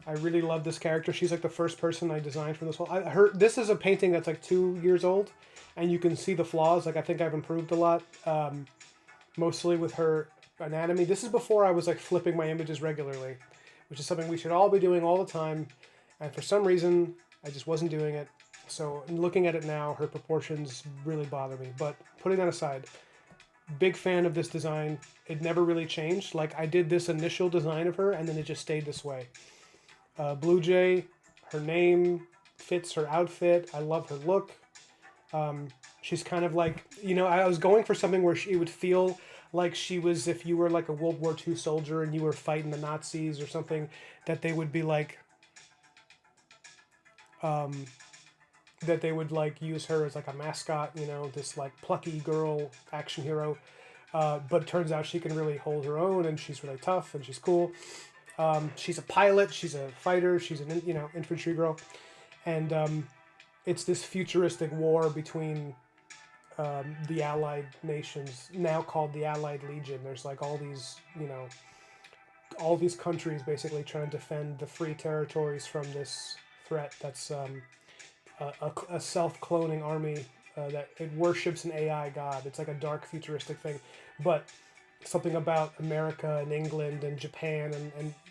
I really love this character. She's like the first person I designed from this whole. This is a painting that's like 2 years old, and you can see the flaws. Like, I think I've improved a lot, mostly with her anatomy. This is before I was like flipping my images regularly, which is something we should all be doing all the time. And for some reason, I just wasn't doing it. So looking at it now, her proportions really bother me. But putting that aside, big fan of this design. It never really changed. Like, I did this initial design of her, and then it just stayed this way. Blue Jay, her name fits her outfit. I love her look. She's kind of like, you know, I was going for something where she would feel like she was, if you were like a World War II soldier and you were fighting the Nazis or something, that they would be like, that they would like use her as like a mascot, you know, this like plucky girl action hero. But it turns out she can really hold her own, and she's really tough, and she's cool. She's a pilot, she's a fighter, she's an, you know, infantry girl. And it's this futuristic war between the Allied nations, now called the Allied Legion. There's like all these, you know, all these countries basically trying to defend the free territories from this threat that's a self-cloning army that it worships an AI god. It's like a dark futuristic thing. But something about America and England and Japan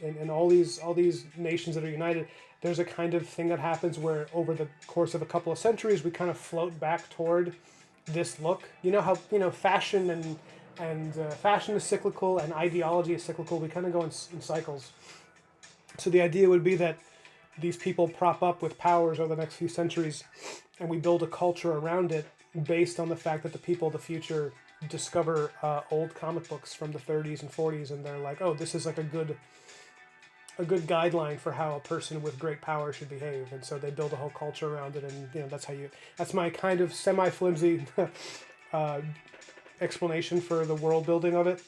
and all these nations that are united, there's a kind of thing that happens where over the course of a couple of centuries we kind of float back toward this look. You know how, you know, fashion and fashion is cyclical and ideology is cyclical. We kind of go in cycles. So the idea would be that these people prop up with powers over the next few centuries, and we build a culture around it based on the fact that the people of the future discover old comic books from the 30s and 40s, and they're like, oh, this is like a good guideline for how a person with great power should behave, and so they build a whole culture around it, and that's my kind of semi flimsy explanation for the world building of it.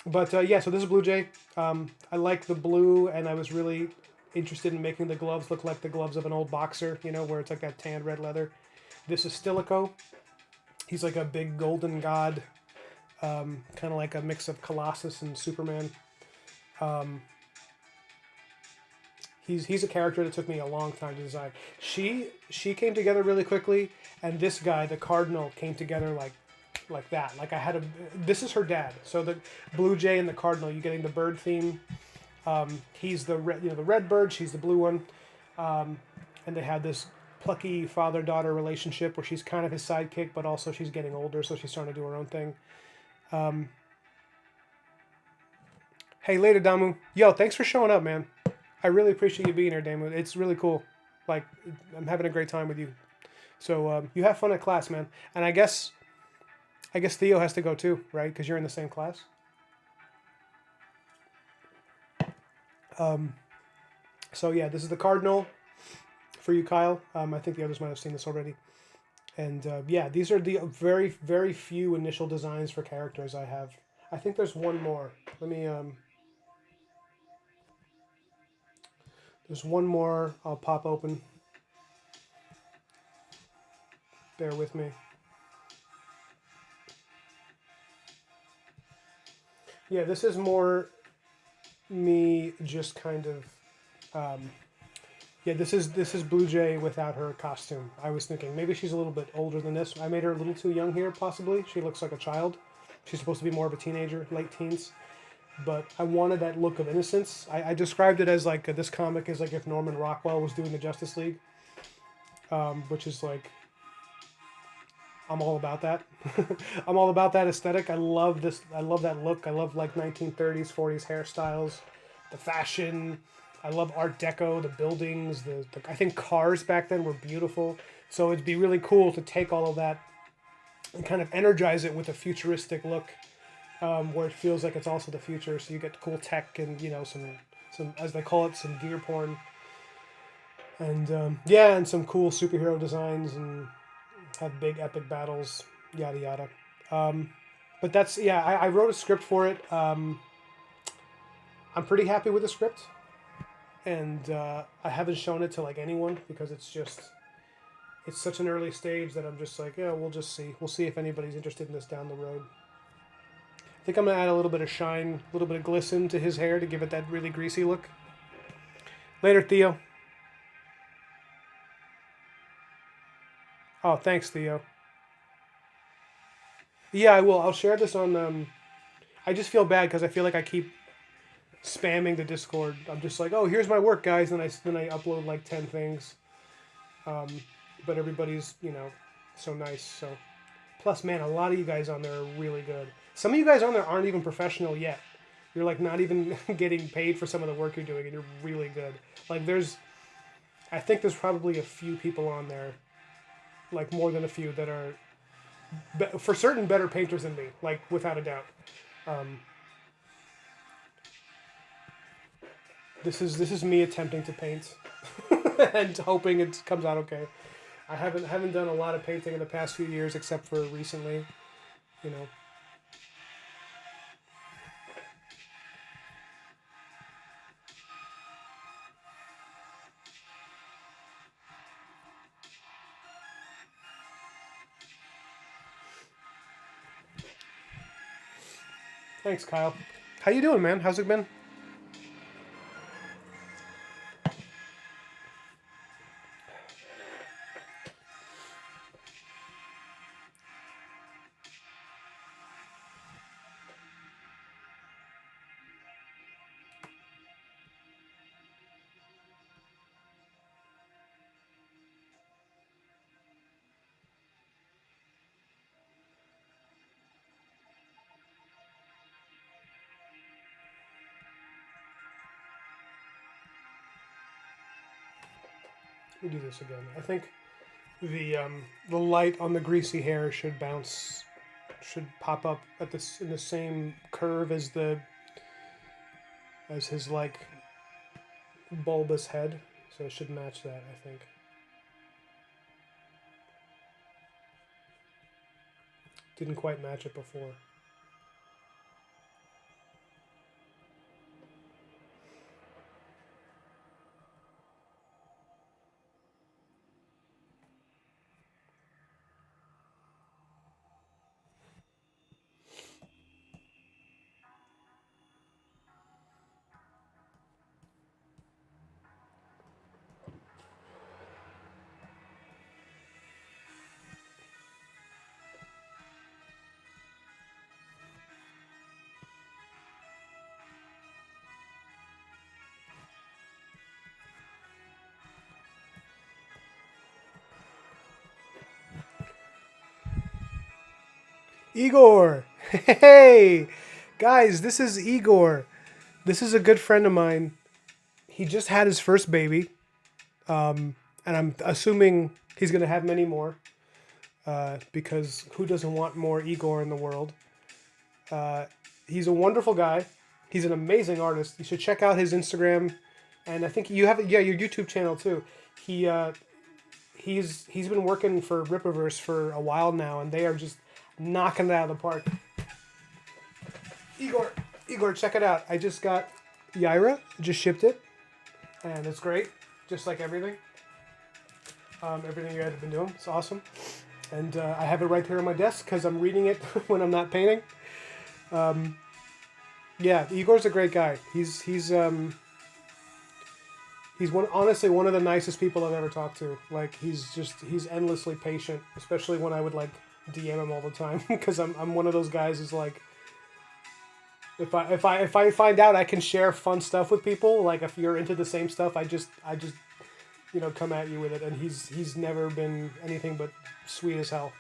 But yeah, so this is Blue Jay. I like the blue, and I was really interested in making the gloves look like the gloves of an old boxer, where it's like that tan red leather. This is Stilicho. He's like a big golden god, kind of like a mix of Colossus and Superman. He's a character that took me a long time to design. She came together really quickly, and this guy, the Cardinal, came together like that. Like this is her dad. So the Blue Jay and the Cardinal, you getting the bird theme. He's the red bird. She's the blue one, and they had this plucky father-daughter relationship where she's kind of his sidekick, but also she's getting older, so she's starting to do her own thing. Hey, later, Damu. Yo, thanks for showing up, man. I really appreciate you being here, Damu. It's really cool. Like, I'm having a great time with you. So you have fun at class, man. And I guess Theo has to go too, right? Because you're in the same class. So yeah, this is the Cardinal for you, Kyle. I think the others might have seen this already. And yeah, these are the very, very few initial designs for characters I have. I think there's one more. Let me... There's one more I'll pop open. Bear with me. Yeah, this is more me just kind of... yeah, this is Blue Jay without her costume. I was thinking maybe she's a little bit older than this. I made her a little too young here, possibly. She looks like a child. She's supposed to be more of a teenager, late teens. But I wanted that look of innocence. I described it as like this comic is like if Norman Rockwell was doing the Justice League, which is like I'm all about that. I'm all about that aesthetic. I love this. I love that look. I love like 1930s, 40s hairstyles, the fashion. I love Art Deco, the buildings. I think cars back then were beautiful. So it'd be really cool to take all of that and kind of energize it with a futuristic look. Where it feels like it's also the future, so you get cool tech and some as they call it, some gear porn, and yeah, and some cool superhero designs and have big epic battles, yada yada. But that's yeah, I wrote a script for it. I'm pretty happy with the script, and I haven't shown it to like anyone because it's such an early stage that I'm just like, yeah, we'll just see. We'll see if anybody's interested in this down the road. I think I'm going to add a little bit of shine, a little bit of glisten to his hair to give it that really greasy look. Later, Theo. Oh, thanks, Theo. Yeah, I will. I'll share this on... I just feel bad because I feel like I keep spamming the Discord. I'm just like, oh, here's my work, guys, and then I upload like 10 things. But everybody's, so nice, so... Plus, man, a lot of you guys on there are really good. Some of you guys on there aren't even professional yet. You're like not even getting paid for some of the work you're doing, and you're really good. Like I think there's probably a few people on there, like more than a few that are, for certain, better painters than me, like without a doubt. This is me attempting to paint, and hoping it comes out okay. I haven't done a lot of painting in the past few years, except for recently, Thanks, Kyle. How you doing, man? How's it been? Let me do this again. I think the light on the greasy hair should pop up at this in the same curve as his like bulbous head, so it should match that, I think. Didn't quite match it before. Igor! Hey! Guys, this is Igor. This is a good friend of mine. He just had his first baby. And I'm assuming he's going to have many more. Because who doesn't want more Igor in the world? He's a wonderful guy. He's an amazing artist. You should check out his Instagram. And I think you have your YouTube channel too. He's been working for Rippaverse for a while now, and they are just knocking it out of the park. Igor, check it out. I just got Yaira. Just shipped it, and it's great. Just like everything. Everything you guys have been doing. It's awesome. And I have it right here on my desk because I'm reading it when I'm not painting. Yeah, Igor's a great guy. He's honestly one of the nicest people I've ever talked to. Like he's endlessly patient, especially when I would like DM him all the time because I'm one of those guys who's like, if I find out I can share fun stuff with people, like if you're into the same stuff, I just come at you with it, and he's never been anything but sweet as hell.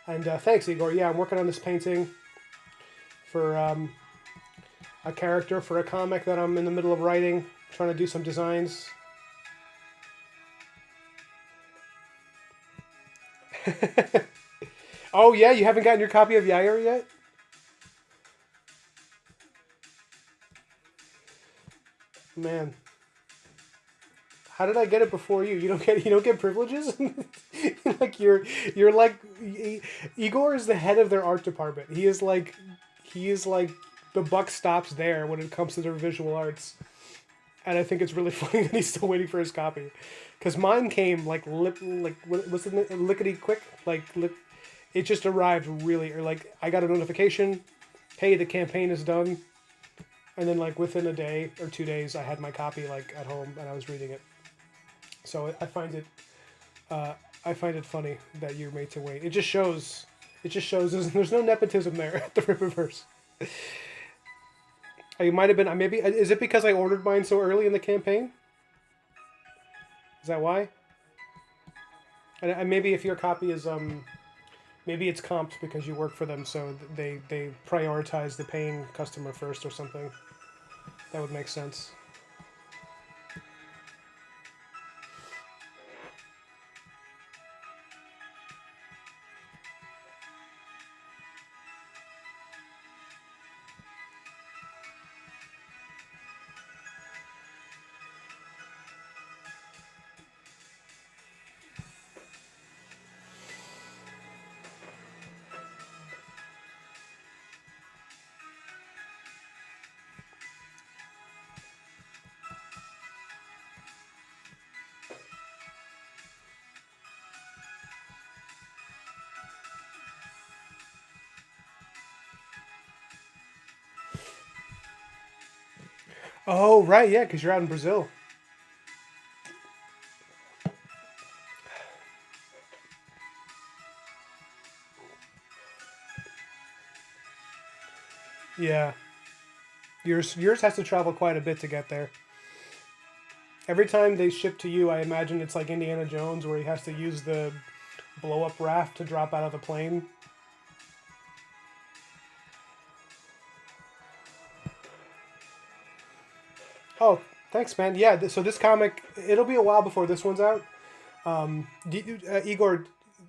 And thanks, Igor. Yeah, I'm working on this painting for a character for a comic that I'm in the middle of writing, trying to do some designs. Oh yeah, you haven't gotten your copy of Yair yet? Man, how did I get it before you? You don't get privileges. Like you're like Igor is the head of their art department. He is like the buck stops there when it comes to their visual arts, and I think it's really funny that he's still waiting for his copy, because mine came like what's it lickety quick it just arrived really, or like I got a notification, hey, the campaign is done. And then, like, within a day or 2 days, I had my copy, like, at home, and I was reading it. So I find it funny that you're made to wait. It just shows there's no nepotism there at the Rippaverse. You might have been, maybe, is it because I ordered mine so early in the campaign? Is that why? And maybe if your copy is, maybe it's comped because you work for them, so they prioritize the paying customer first or something. That would make sense. Oh, right, yeah, because you're out in Brazil. Yeah. Yours has to travel quite a bit to get there. Every time they ship to you, I imagine it's like Indiana Jones, where he has to use the blow-up raft to drop out of the plane. Oh, Thanks, man. Yeah, so this comic, it'll be a while before this one's out. Igor,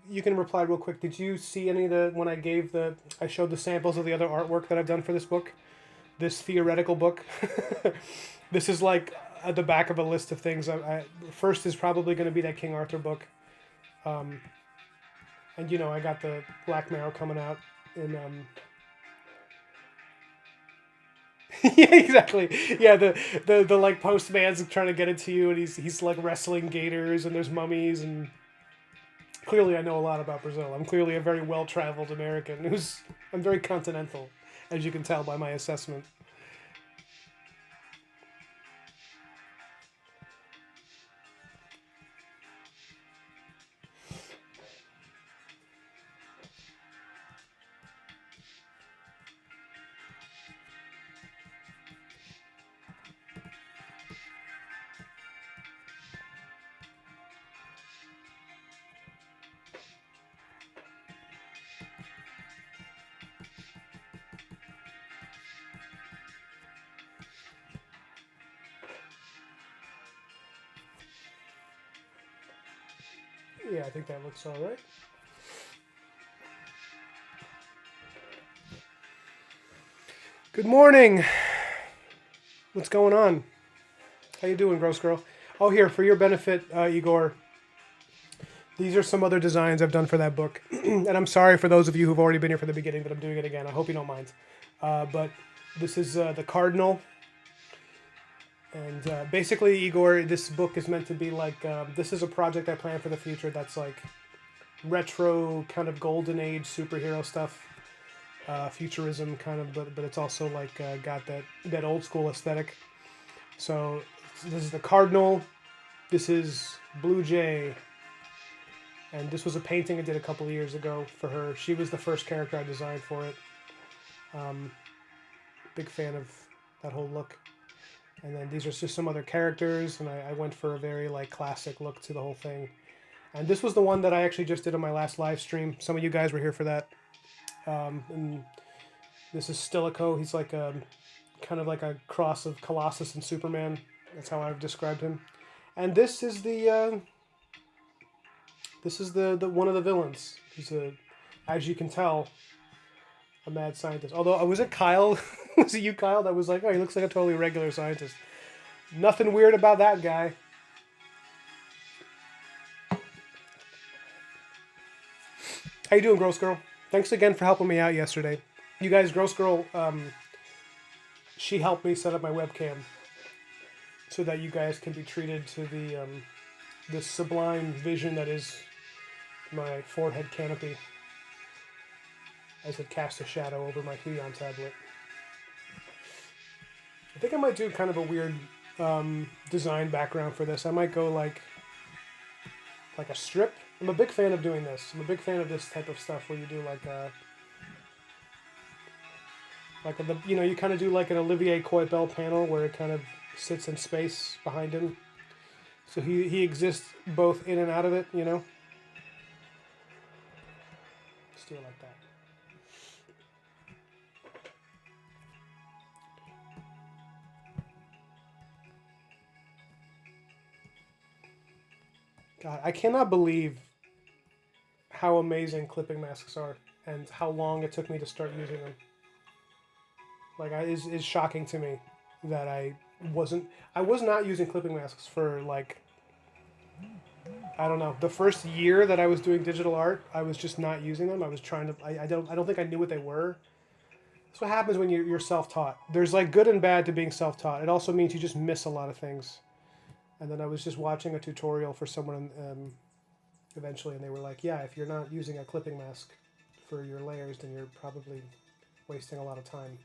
you can reply real quick. Did you see any of the when I showed the samples of the other artwork that I've done for this book, this theoretical book? This is like at the back of a list of things. First is probably going to be that King Arthur book, and I got the Black Marrow coming out in. Yeah, exactly. Yeah, the like postman's trying to get it to you, and he's like wrestling gators, and there's mummies, and clearly I know a lot about Brazil. I'm clearly a very well traveled American I'm very continental, as you can tell by my assessment. Yeah, I think that looks all right. Good morning. What's going on? How you doing, Gross Girl? Oh, here, for your benefit, Igor, these are some other designs I've done for that book. And I'm sorry for those of you who've already been here from the beginning that I'm doing it again. I hope you don't mind. But this is the Cardinal. And basically, Igor, this book is meant to be like, this is a project I plan for the future that's like retro, kind of golden age superhero stuff. Futurism kind of, but it's also like got that old school aesthetic. So this is the Cardinal, this is Blue Jay, and this was a painting I did a couple of years ago for her. She was the first character I designed for it. Big fan of that whole look. And then these are just some other characters, and I went for a very like classic look to the whole thing. And this was the one that I actually just did on my last live stream. Some of you guys were here for that. And this is Stilicho. He's like a kind of like a cross of Colossus and Superman. That's how I've described him. And this is the one of the villains. He's as you can tell, a mad scientist. Although was it Kyle? Was it you, Kyle? That was like, oh, he looks like a totally regular scientist. Nothing weird about that guy. How you doing, Gross Girl? Thanks again for helping me out yesterday. You guys, Gross Girl, she helped me set up my webcam so that you guys can be treated to the this sublime vision that is my forehead canopy as it casts a shadow over my Huion tablet. I think I might do kind of a weird design background for this. I might go like a strip. I'm a big fan of doing this. I'm a big fan of this type of stuff where you do you kind of do like an Olivier Coipel panel where it kind of sits in space behind him. So he exists both in and out of it, Let's do it like that. God, I cannot believe how amazing clipping masks are and how long it took me to start using them. Like, it's shocking to me that I was not using clipping masks for like, I don't know, the first year that I was doing digital art. I was just not using them. I was trying to, I don't think I knew what they were. That's what happens when you're self-taught. There's like good and bad to being self-taught. It also means you just miss a lot of things. And then I was just watching a tutorial for someone eventually, and they were like, yeah, if you're not using a clipping mask for your layers, then you're probably wasting a lot of time.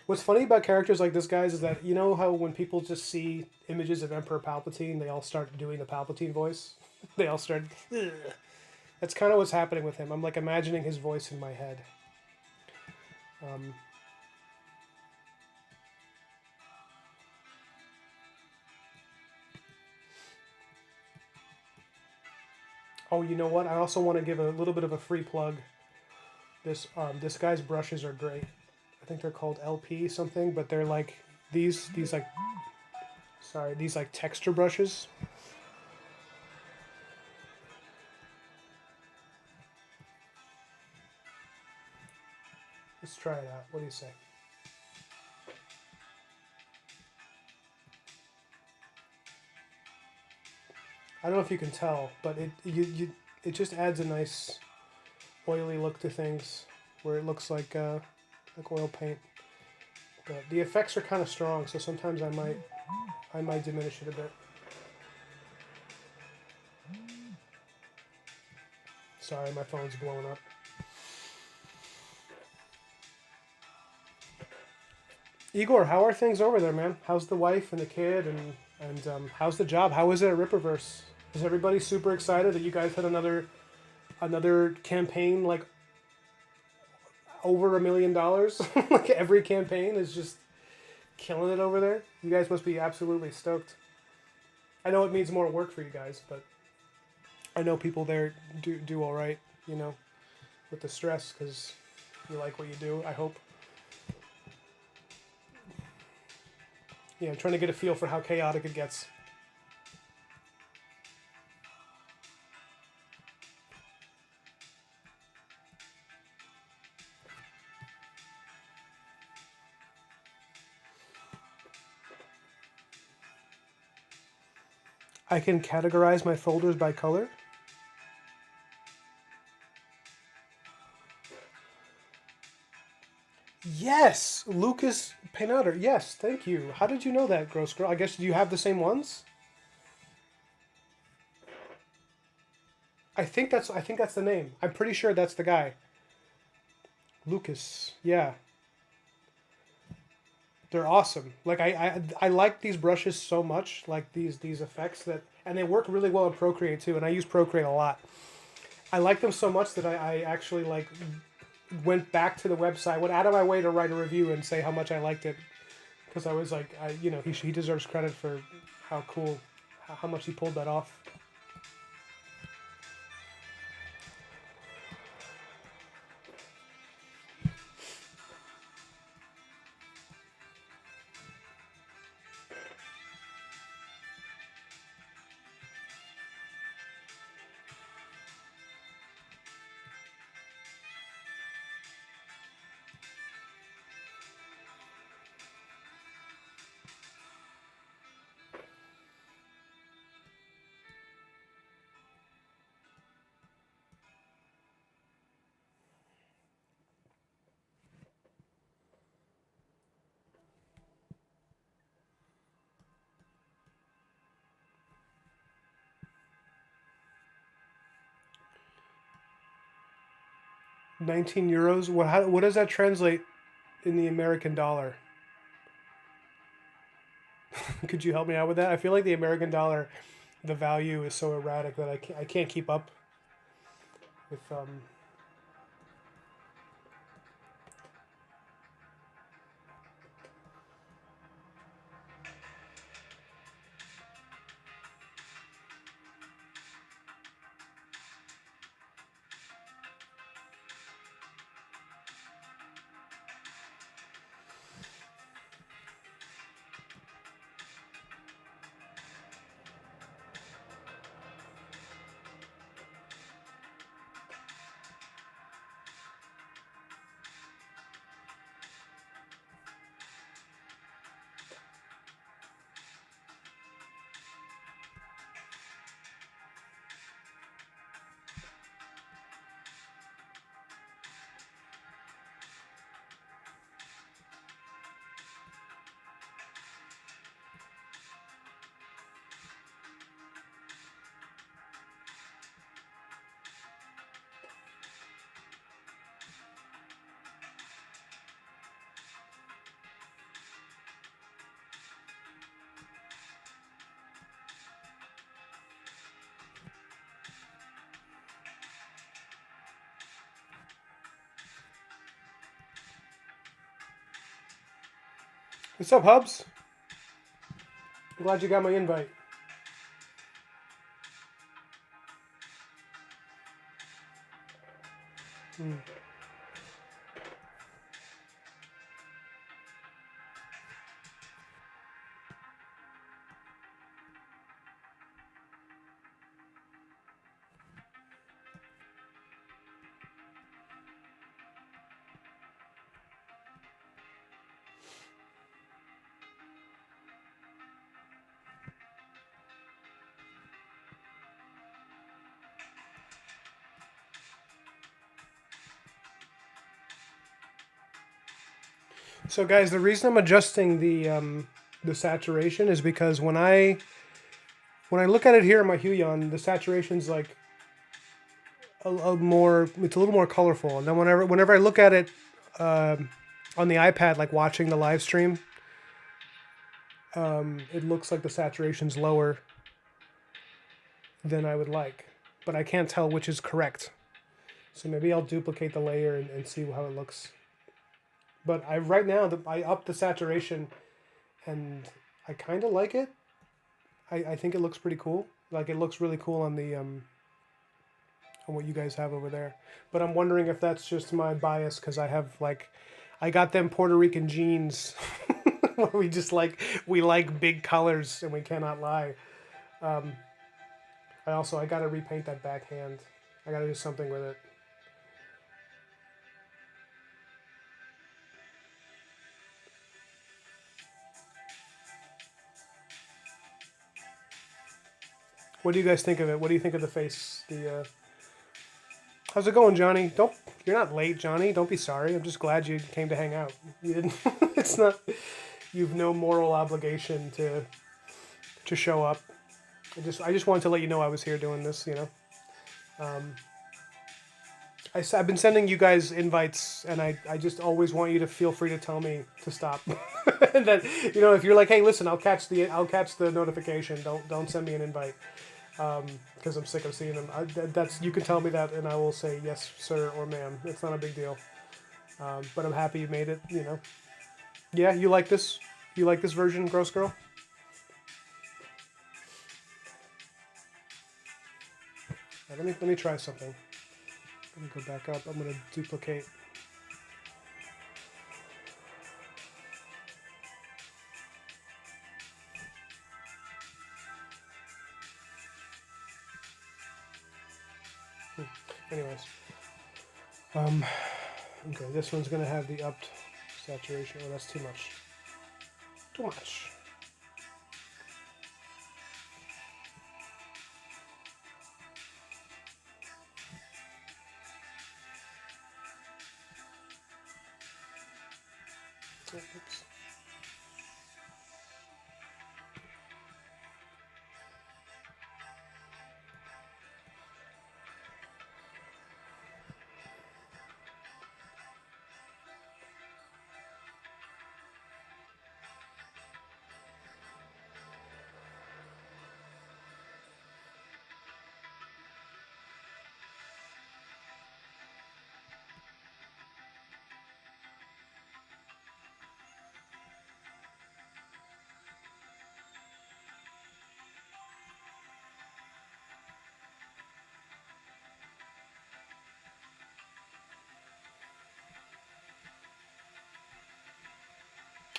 What's funny about characters like this, guys, is that you know how when people just see images of Emperor Palpatine, they all start doing the Palpatine voice? They all start, ugh. That's kind of what's happening with him. I'm like imagining his voice in my head. Oh, you know what? I also want to give a little bit of a free plug. This guy's brushes are great. I think they're called LP something, but they're like these like, sorry, these like texture brushes. Let's try it out. What do you say? I don't know if you can tell, but it just adds a nice oily look to things, where it looks like oil paint. But the effects are kind of strong, so sometimes I might diminish it a bit. Sorry, my phone's blowing up. Igor, how are things over there, man? How's the wife and the kid, and how's the job? How is it at Ripperverse? Is everybody super excited that you guys had another campaign, like over $1 million? Like every campaign is just killing it over there. You guys must be absolutely stoked. I know it means more work for you guys, but I know people there do all right, you know, with the stress, because you like what you do, I hope. Yeah, I'm trying to get a feel for how chaotic it gets. I can categorize my folders by color. Yes, Lucas Pinader. Yes, thank you. How did you know that, Gross Girl? I guess, do you have the same ones? I think that's the name. I'm pretty sure that's the guy. Lucas. Yeah. They're awesome. Like I like these brushes so much, like these effects that, and they work really well in Procreate too, and I use Procreate a lot. I like them so much that I actually like went back to the website, went out of my way to write a review and say how much I liked it, because I was like, he deserves credit for how cool, how much he pulled that off. €19. What does that translate in the American dollar? Could you help me out with that? I feel like the American dollar, the value is so erratic that I can't keep up with What's up, Hubs? I'm glad you got my invite. So guys, the reason I'm adjusting the saturation is because when I look at it here in my Huion, the saturation's like a more, it's a little more colorful. And then whenever I look at it on the iPad, like watching the live stream, it looks like the saturation's lower than I would like, but I can't tell which is correct. So maybe I'll duplicate the layer and see how it looks. But right now I upped the saturation, and I kind of like it. I think it looks pretty cool. Like it looks really cool on the on what you guys have over there. But I'm wondering if that's just my bias because I got them Puerto Rican genes where we like big colors and we cannot lie. I gotta repaint that backhand. I gotta do something with it. What do you guys think of it? What do you think of the face? How's it going, Johnny? You're not late, Johnny. Don't be sorry. I'm just glad you came to hang out. You didn't. It's not. You've no moral obligation to show up. I just wanted to let you know I was here doing this. I've been sending you guys invites, and I just always want you to feel free to tell me to stop. That if you're like, hey, listen, I'll catch the notification. Don't send me an invite because I'm sick of seeing them. You can tell me that, and I will say yes, sir, or ma'am. It's not a big deal. But I'm happy you made it. Yeah, you like this? You like this version, Gross Girl? Right, let me try something. Let me go back up. I'm gonna duplicate. Anyways, okay, this one's gonna have the upped saturation. Oh, that's too much. Too much. Oops.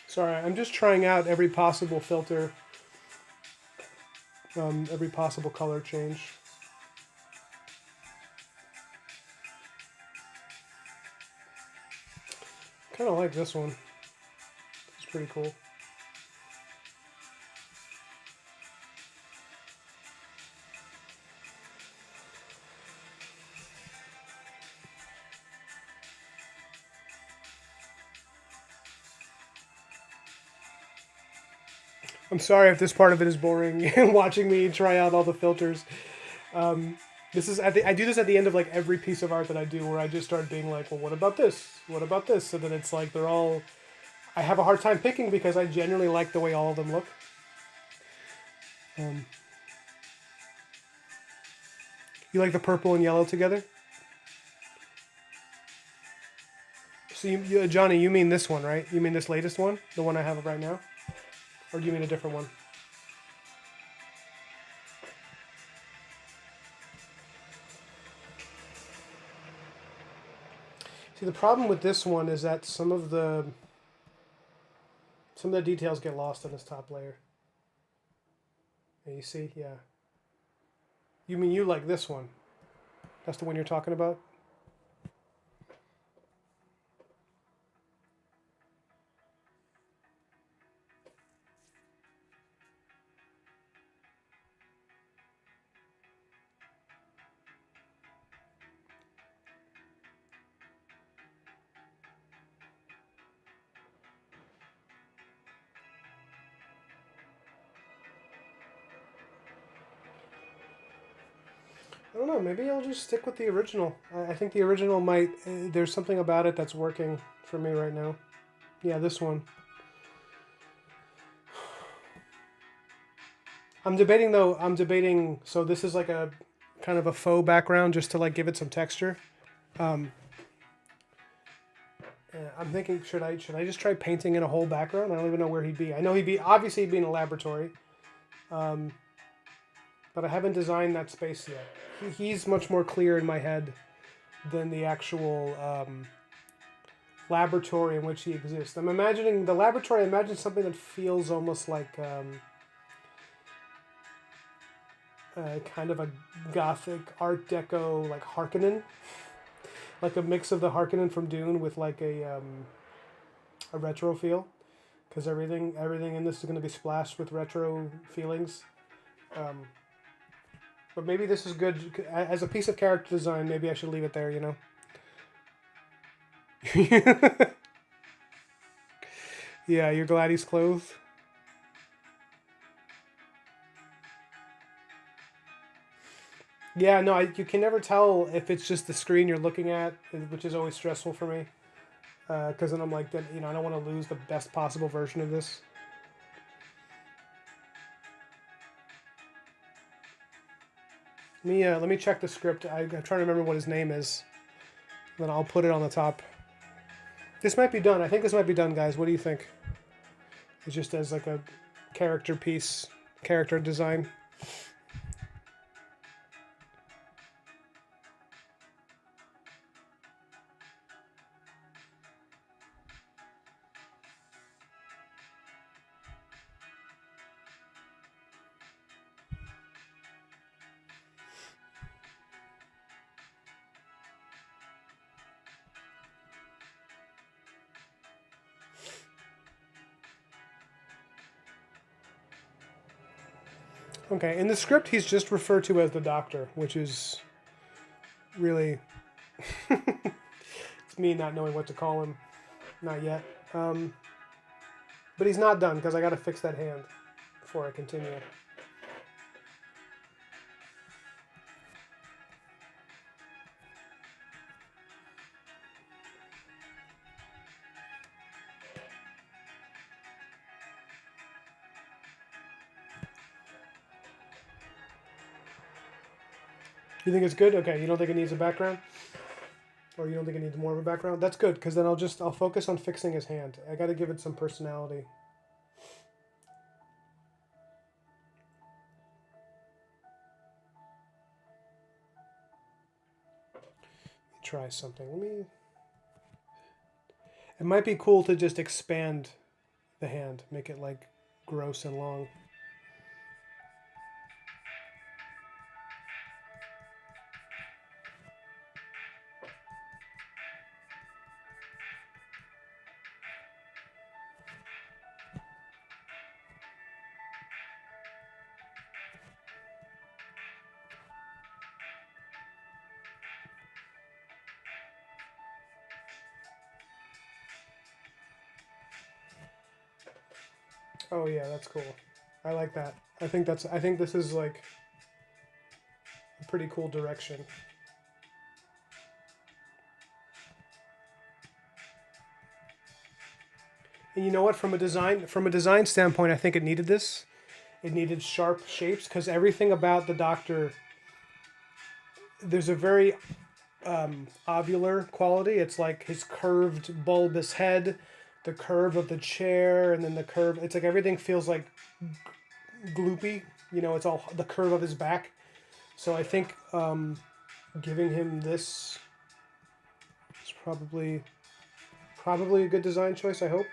Sorry, I'm just trying out every possible filter, every possible color change. Kind of like this one. It's pretty cool. I'm sorry if this part of it is boring. Watching me try out all the filters. This is I do this at the end of like every piece of art that I do, where I just start being like, well, what about this? What about this? So then it's like they're all. I have a hard time picking because I genuinely like the way all of them look. You like the purple and yellow together? So Johnny, you mean this one, right? You mean this latest one, the one I have right now, or do you mean a different one? See, the problem with this one is that some of the details get lost in this top layer. And you see, yeah. You mean you like this one? That's the one you're talking about? I don't know. Maybe I'll just stick with the original. I think the original might. There's something about it that's working for me right now. Yeah, this one. I'm debating though. I'm debating. So this is like a kind of a faux background just to like give it some texture. Um, I'm thinking, should I just try painting in a whole background? I don't even know where he'd be. I know obviously he'd be in a laboratory, but I haven't designed that space yet. He's much more clear in my head than the actual laboratory in which he exists. I'm imagining the laboratory. I imagine something that feels almost like kind of a gothic Art Deco, like Harkonnen, like a mix of the Harkonnen from Dune with like a retro feel, because everything in this is going to be splashed with retro feelings. Um, but maybe this is good as a piece of character design. Maybe I should leave it there. You know. Yeah, you're glad he's clothed. Yeah, no, you can never tell if it's just the screen you're looking at, which is always stressful for me. Because then I'm like, I don't want to lose the best possible version of this. Let me check the script. I'm trying to remember what his name is. Then I'll put it on the top. This might be done. I think this might be done, guys. What do you think? It's just as like a character piece, character design. Okay, in the script, he's just referred to as the Doctor, which is really it's me not knowing what to call him. Not yet. But he's not done because I got to fix that hand before I continue. You think it's good? Okay, you don't think it needs a background? Or you don't think it needs more of a background? That's good, because then I'll focus on fixing his hand. I gotta give it some personality. Try something. It might be cool to just expand the hand, make it like gross and long. Oh yeah, that's cool. I like that. I think this is like a pretty cool direction. And you know what? From a design standpoint, I think it needed this. It needed sharp shapes because everything about the Doctor, there's a very ovular quality. It's like his curved, bulbous head, the curve of the chair, and then the curve. It's like everything feels like gloopy. It's all the curve of his back. So I think giving him this is probably a good design choice. I hope.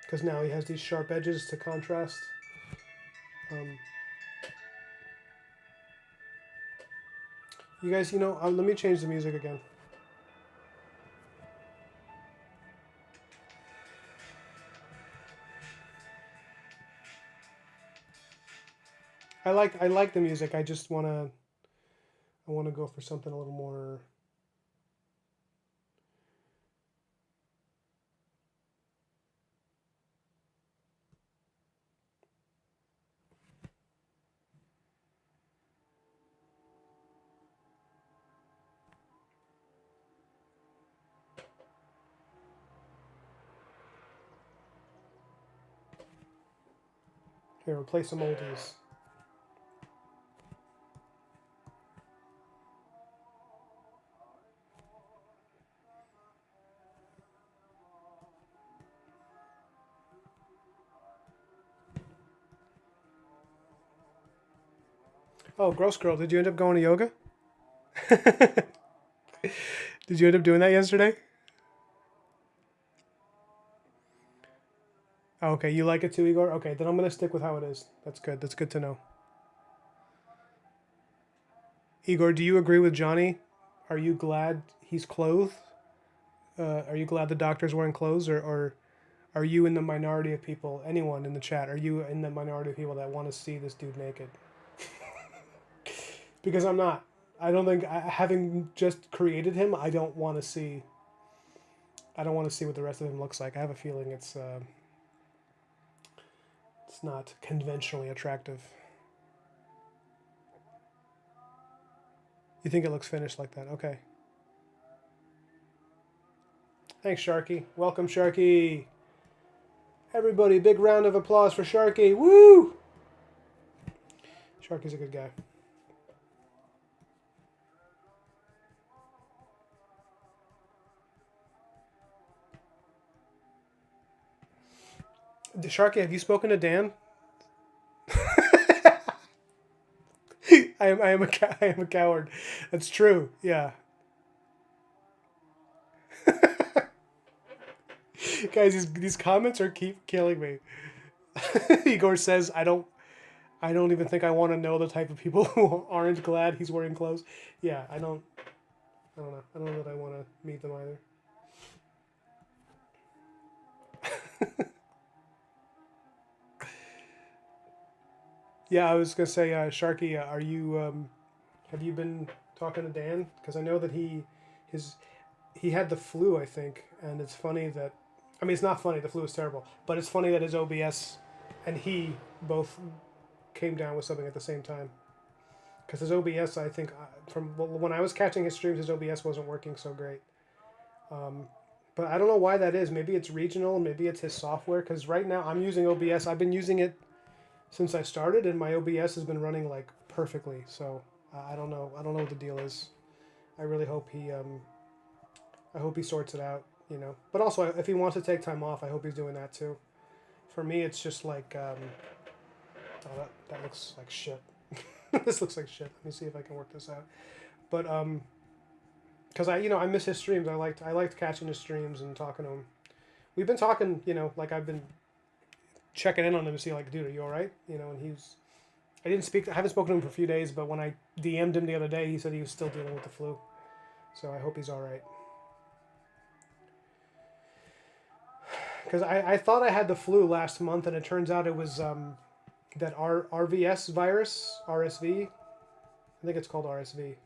Because now he has these sharp edges to contrast. You guys, let me change the music again. I like the music. I wanna go for something a little more. Here, we'll play some oldies. Oh, gross girl, did you end up going to yoga? Did you end up doing that yesterday? Oh, okay, you like it too, Igor? Okay, then I'm going to stick with how it is. That's good. That's good to know. Igor, do you agree with Johnny? Are you glad he's clothed? Are you glad the doctor's wearing clothes? Or are you in the minority of people, anyone in the chat, are you in the minority of people that want to see this dude naked? Because I'm not. I don't think, having just created him, I don't want to see what the rest of him looks like. I have a feeling it's not conventionally attractive. You think it looks finished like that? Okay. Thanks, Sharky. Welcome, Sharky. Everybody, big round of applause for Sharky. Woo! Sharky's a good guy. Sharky, have you spoken to Dan? I am a coward. That's true. Yeah. Guys, these comments are keep killing me. Igor says, I don't even think I want to know the type of people who aren't glad he's wearing clothes. Yeah, I don't know. I don't know that I want to meet them either. Yeah, I was gonna say, Sharky, are you have you been talking to Dan? Because I know that he had the flu, I think, and it's funny that, I mean, it's not funny. The flu is terrible, but it's funny that his OBS and he both came down with something at the same time. Because his OBS, I think, from when I was catching his streams, his OBS wasn't working so great. But I don't know why that is. Maybe it's regional. Maybe it's his software. Because right now I'm using OBS. I've been using it since I started, and my OBS has been running like perfectly. So I don't know. I don't know what the deal is. I really hope he. I hope he sorts it out. You know. But also, if he wants to take time off, I hope he's doing that too. For me, it's just like. Oh, that looks like shit. This looks like shit. Let me see if I can work this out. But because I miss his streams. I liked catching his streams and talking to him. We've been talking, like I've been checking in on him to see, like, dude, are you all right? And I haven't spoken to him for a few days, but when I DM'd him the other day, he said he was still dealing with the flu. So I hope he's all right. Because I thought I had the flu last month, and it turns out it was that RVS virus, RSV. I think it's called RSV.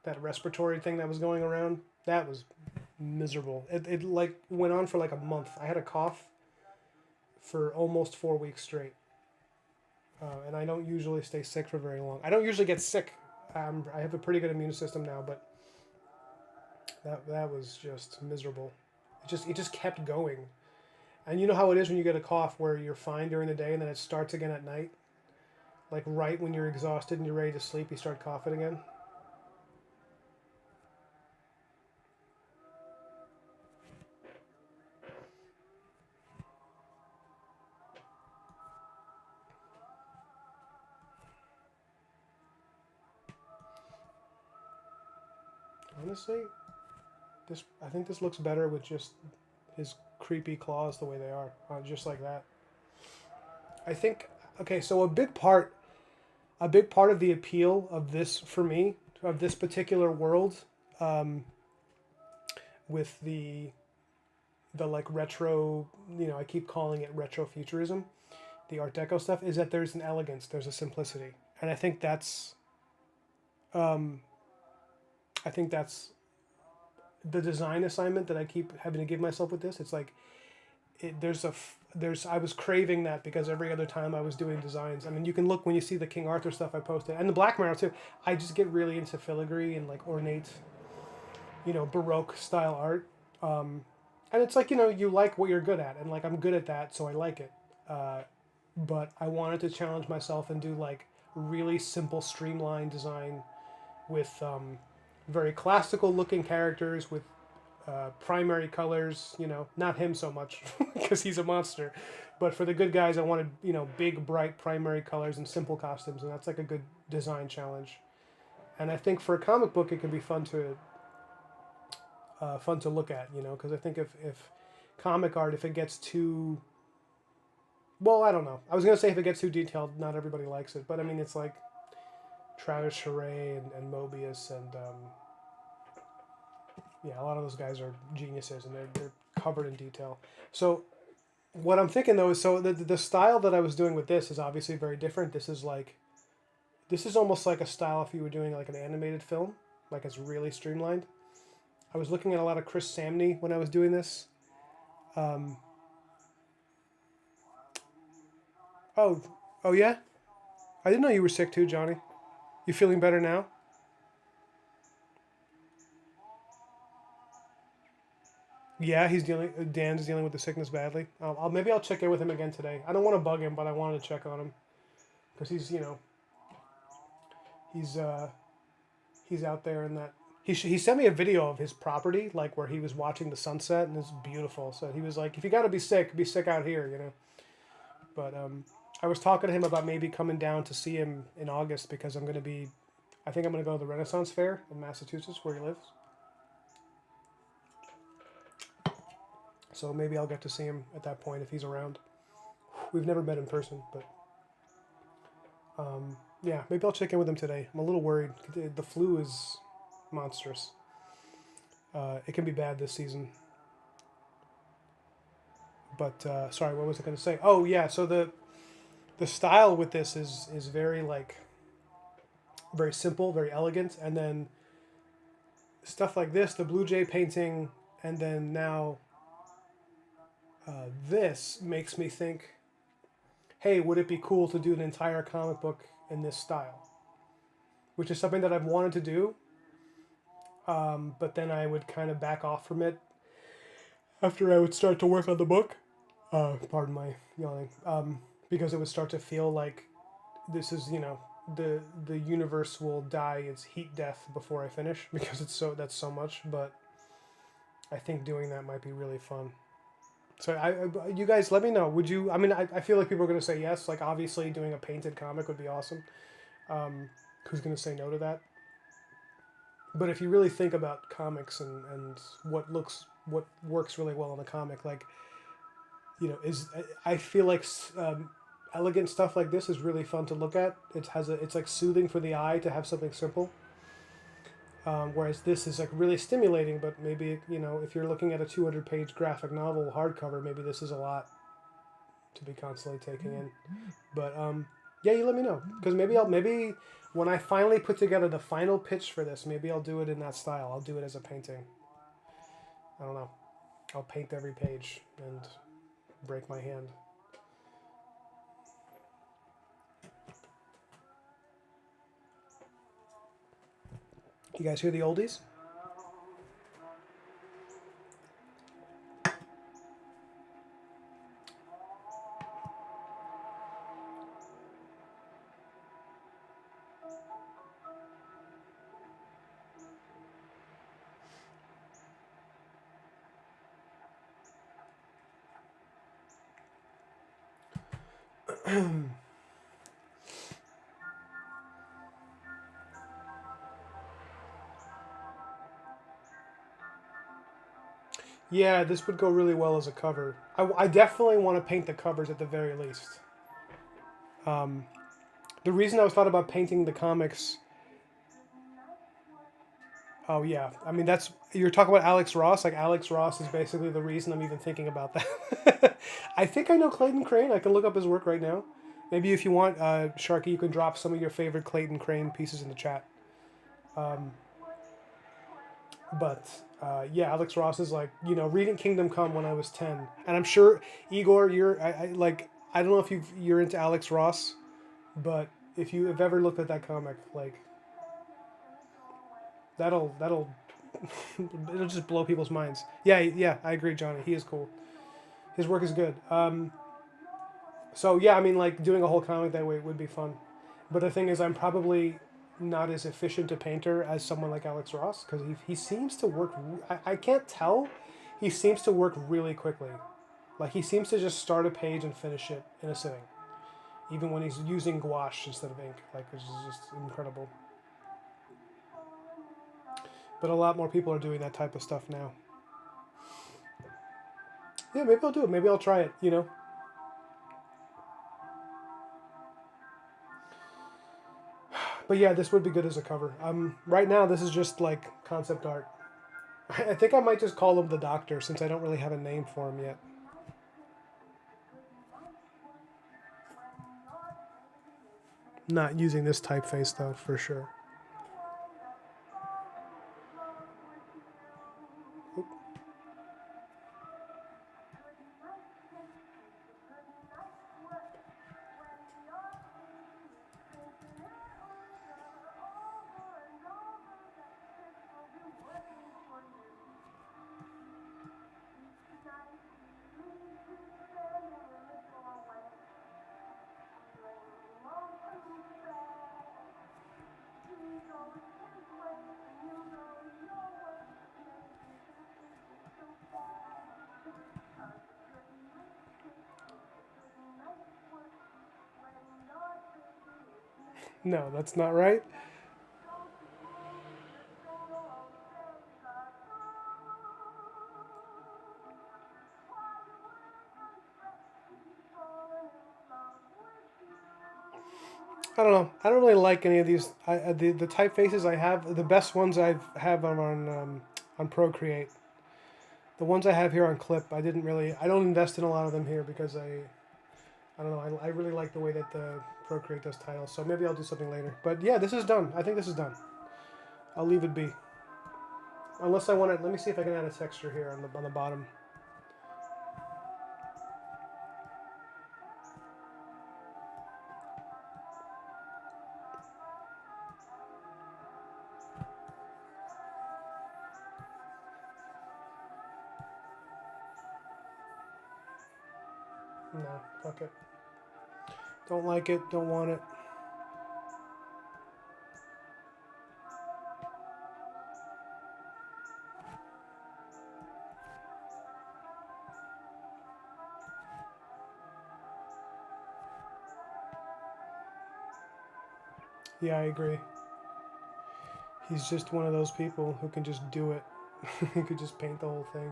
That respiratory thing that was going around. That was miserable. It like went on for like a month. I had a cough for almost 4 weeks straight. And I don't usually stay sick for very long. I don't usually get sick. I have a pretty good immune system now, but that was just miserable. It just kept going. And you know how it is when you get a cough where you're fine during the day and then it starts again at night? Like right when you're exhausted and you're ready to sleep, you start coughing again. Honestly, I think this looks better with just his creepy claws the way they are, just like that. I think, okay, so a big part of the appeal of this for me, of this particular world, with the like retro, I keep calling it retro futurism, the Art Deco stuff, is that there's an elegance, there's a simplicity, and I think that's the design assignment that I keep having to give myself with this. It's like I was craving that because every other time I was doing designs, I mean, you can look when you see the King Arthur stuff I posted and the Black Mirror too. I just get really into filigree and like ornate, Baroque style art, and it's like you like what you're good at, and like I'm good at that, so I like it. but I wanted to challenge myself and do like really simple, streamlined design with very classical looking characters with primary colors. You know, not him so much because he's a monster, but for the good guys, I wanted big, bright primary colors and simple costumes, and that's like a good design challenge. And I think for a comic book, it could be fun to look at. Because I think if comic art, if it gets too well, I don't know. I was gonna say if it gets too detailed, not everybody likes it, but I mean it's like Travis Charest and Mobius and yeah, a lot of those guys are geniuses and they're covered in detail. So what I'm thinking though is so the style that I was doing with this is obviously very different. This is almost like a style if you were doing like an animated film, like it's really streamlined. I was looking at a lot of Chris Samney when I was doing this. Um, oh, oh yeah, I didn't know you were sick too, Johnny. You feeling better now? Yeah, Dan's dealing with the sickness badly. Maybe I'll check in with him again today. I don't want to bug him, but I wanted to check on him because he's he's out there in that. He sent me a video of his property, like where he was watching the sunset, and it's beautiful. So he was like, "If you got to be sick out here." But I was talking to him about maybe coming down to see him in August because I think I'm gonna go to the Renaissance Fair in Massachusetts where he lives. So maybe I'll get to see him at that point if he's around. We've never met in person, but yeah, maybe I'll check in with him today. I'm a little worried. The flu is monstrous. It can be bad this season. But sorry, what was I going to say? Oh yeah, so the style with this is very like very simple, very elegant, and then stuff like this, the Blue Jay painting, and then now this makes me think, hey, would it be cool to do an entire comic book in this style? Which is something that I've wanted to do, but then I would kind of back off from it after I would start to work on the book. Pardon my yawning. Because it would start to feel like this is, the universe will die its heat death before I finish because that's so much. But I think doing that might be really fun. So you guys let me know. Would you? I mean, I feel like people are gonna say yes. Like obviously, doing a painted comic would be awesome. Who's gonna say no to that? But if you really think about comics and what works really well in a comic, like is I feel like elegant stuff like this is really fun to look at. It's like soothing for the eye to have something simple. Whereas this is like really stimulating, but maybe if you're looking at a 200-page graphic novel hardcover, maybe this is a lot to be constantly taking in. But yeah, you let me know because maybe when I finally put together the final pitch for this, maybe I'll do it in that style. I'll do it as a painting. I don't know. I'll paint every page and break my hand. You guys hear the oldies? Yeah, this would go really well as a cover. I definitely want to paint the covers at the very least. The reason I was thought about painting the comics. Oh yeah, I mean you're talking about Alex Ross. Like Alex Ross is basically the reason I'm even thinking about that. I think I know Clayton Crane. I can look up his work right now. Maybe if you want, Sharky, you can drop some of your favorite Clayton Crane pieces in the chat. But yeah, Alex Ross is like reading Kingdom Come when I was 10, and I'm sure Igor, I don't know if you're into Alex Ross, but if you have ever looked at that comic, like that'll it'll just blow people's minds. Yeah, I agree, Johnny. He is cool. His work is good. So yeah, I mean, like doing a whole comic that way would be fun. But the thing is, I'm probably not as efficient a painter as someone like Alex Ross because he seems to work. I can't tell. He seems to work really quickly. Like he seems to just start a page and finish it in a sitting, even when he's using gouache instead of ink. Like which is just incredible. But a lot more people are doing that type of stuff now. Yeah, maybe I'll do it. Maybe I'll try it. You know. But yeah, this would be good as a cover. Right now this is just like concept art. I think I might just call him the Doctor since I don't really have a name for him yet. Not using this typeface though, for sure. No, that's not right. I don't know. I don't really like any of these. The typefaces I have, the best ones I have on Procreate. The ones I have here on Clip, I didn't really. I don't invest in a lot of them here because I don't know. I really like the way that the Procreate does titles. So maybe I'll do something later. But yeah, this is done. I think this is done. I'll leave it be. Unless I want to. Let me see if I can add a texture here on the bottom. No, fuck it. Don't like it. Don't want it. Yeah, I agree. He's just one of those people who can just do it. He could just paint the whole thing.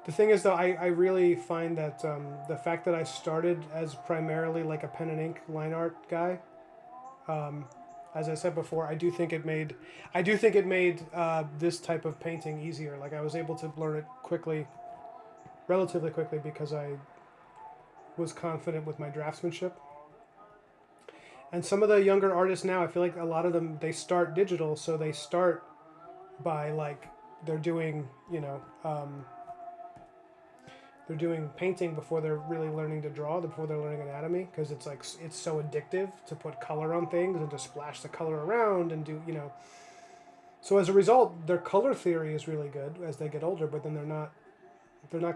The thing is, though, I really find that the fact that I started as primarily like a pen and ink line art guy, um, as I said before, I do think it made this type of painting easier. Like I was able to learn it quickly, relatively quickly, because I was confident with my draftsmanship. And some of the younger artists now, I feel like a lot of them they start digital, so they start by like they're doing they're doing painting before they're really learning to draw, before they're learning anatomy, because it's like it's so addictive to put color on things and to splash the color around and do So as a result, their color theory is really good as they get older, but then they're not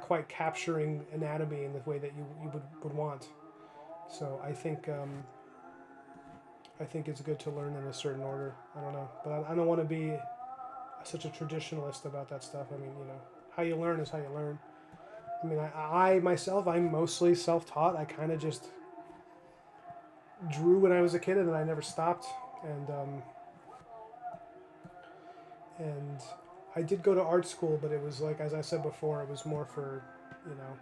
quite capturing anatomy in the way that you would want. So I think it's good to learn in a certain order. I don't know, but I don't want to be such a traditionalist about that stuff. I mean, how you learn is how you learn. I mean, I myself, I'm mostly self-taught. I kind of just drew when I was a kid, and then I never stopped. And I did go to art school, but it was like, as I said before, it was more for, you know,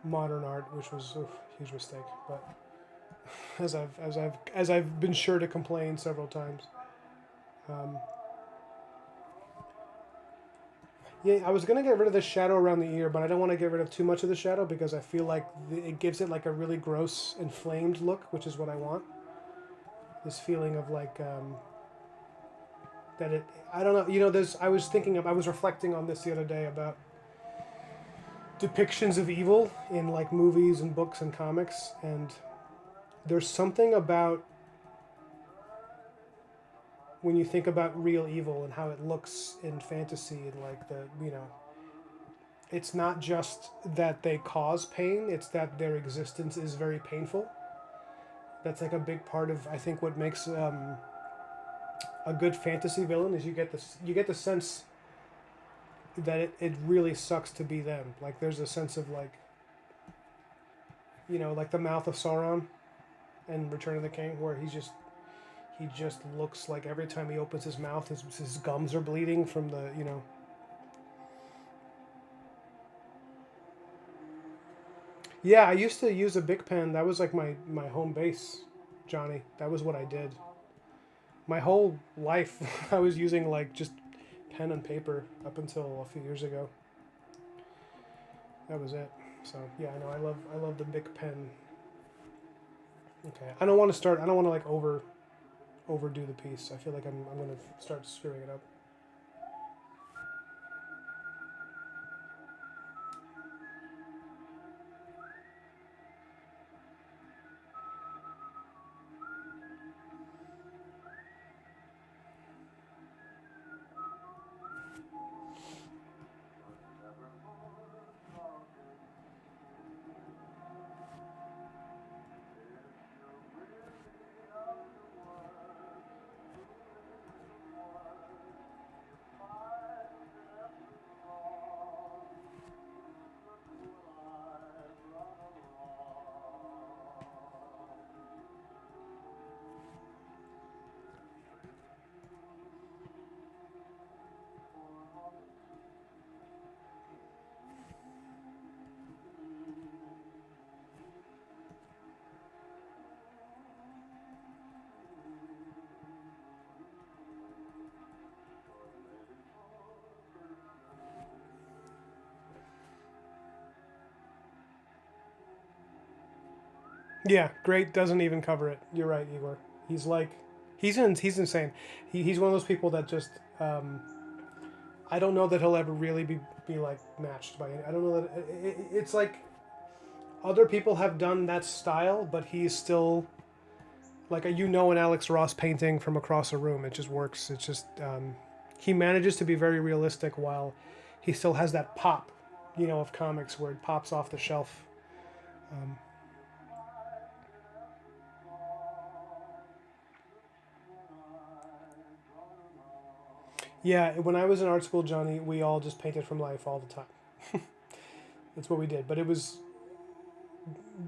modern art, which was a huge mistake. But as I've been sure to complain several times. Um, Yeah, I was gonna get rid of the shadow around the ear, but I don't want to get rid of too much of the shadow because I feel like it gives it like a really gross, inflamed look, which is what I want. This feeling of like that it. I don't know. There's. I was reflecting on this the other day about depictions of evil in like movies and books and comics, and there's something about when you think about real evil and how it looks in fantasy and like it's not just that they cause pain, it's that their existence is very painful. That's like a big part of, I think, what makes a good fantasy villain is you get the sense that it really sucks to be them. Like there's a sense of like, like the mouth of Sauron in Return of the King, where he just looks like every time he opens his mouth, his gums are bleeding from the. Yeah, I used to use a Bic pen. That was like my home base, Johnny. That was what I did. My whole life, I was using like just pen and paper up until a few years ago. That was it. So yeah, I know I love the Bic pen. Okay, I don't want to start. I don't want to like overdo the piece. I feel like I'm gonna start screwing it up. Yeah, great doesn't even cover it. You're right, Igor. He's like, he's insane. He's one of those people that just I don't know that he'll ever really be like matched by any. I don't know that it's like other people have done that style, but he's still like an Alex Ross painting from across a room. It just works. It's just he manages to be very realistic while he still has that pop, of comics where it pops off the shelf. Um, yeah, when I was in art school, Johnny, we all just painted from life all the time. That's what we did. But it was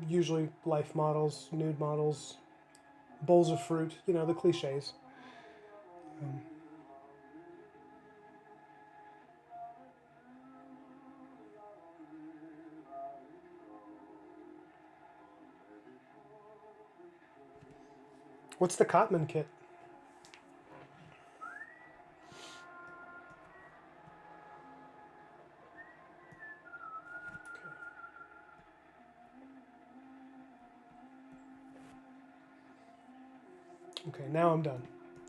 usually life models, nude models, bowls of fruit, the cliches. Um, what's the Cotman kit? Okay, now I'm done.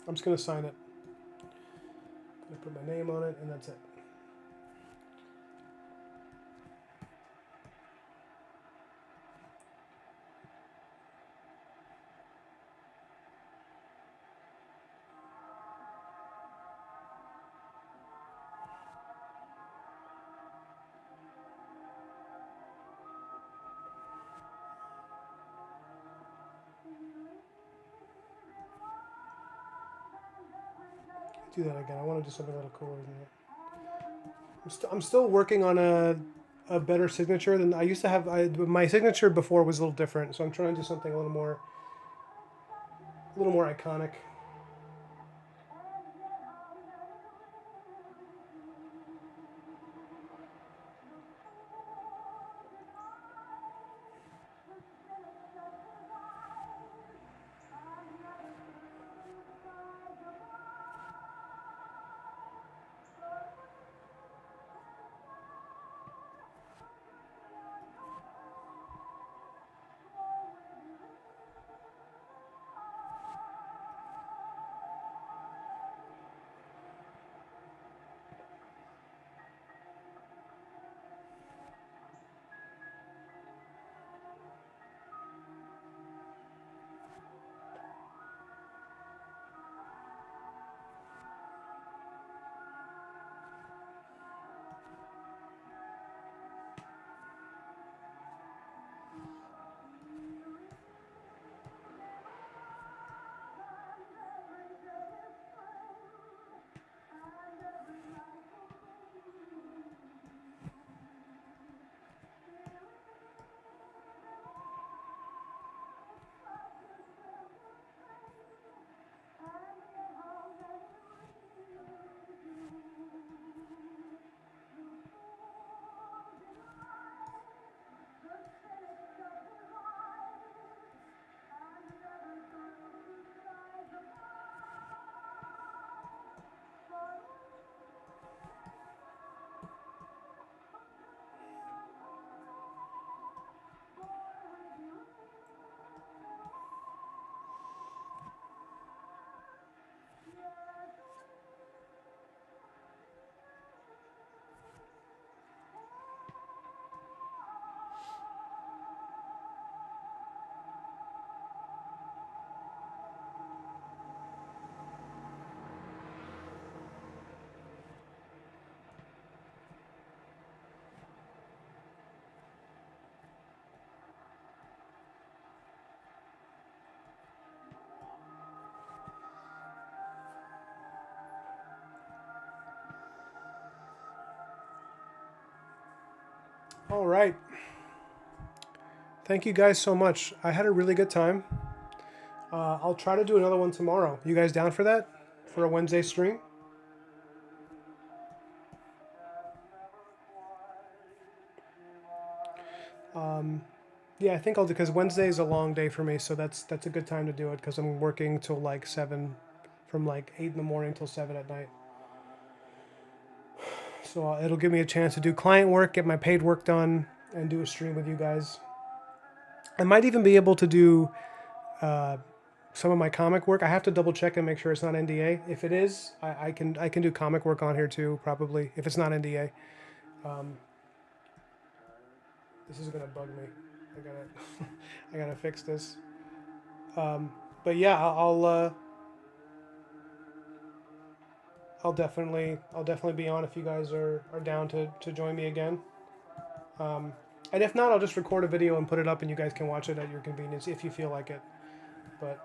I'm just going to sign it. I put my name on it, and that's it. Do that again. I want to do something a little cooler than that. I'm still working on a better signature than I used to have. My signature before was a little different, so I'm trying to do something a little more iconic. All right. Thank you guys so much. I had a really good time. I'll try to do another one tomorrow. You guys down for that? For a Wednesday stream? Yeah, I think I'll do, because Wednesday is a long day for me, so that's a good time to do it because I'm working till like 7, from like 8 in the morning till 7 at night. So it'll give me a chance to do client work, get my paid work done, and do a stream with you guys. I might even be able to do some of my comic work. I have to double check and make sure it's not NDA. If it is, I can do comic work on here too, probably, if it's not NDA. This is gonna bug me. I gotta I gotta fix this. But yeah, I'll definitely be on if you guys are down to join me again. And if not, I'll just record a video and put it up, and you guys can watch it at your convenience if you feel like it. But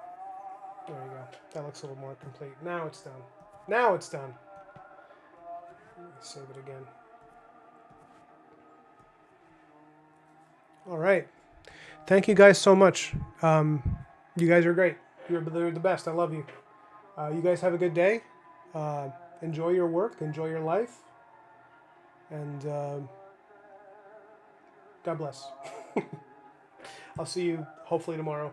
there you go. That looks a little more complete. Now it's done. Now it's done. Let me save it again. All right. Thank you guys so much. You guys are great. You're the best. I love you. You guys have a good day. Enjoy your work. Enjoy your life. And God bless. I'll see you hopefully tomorrow.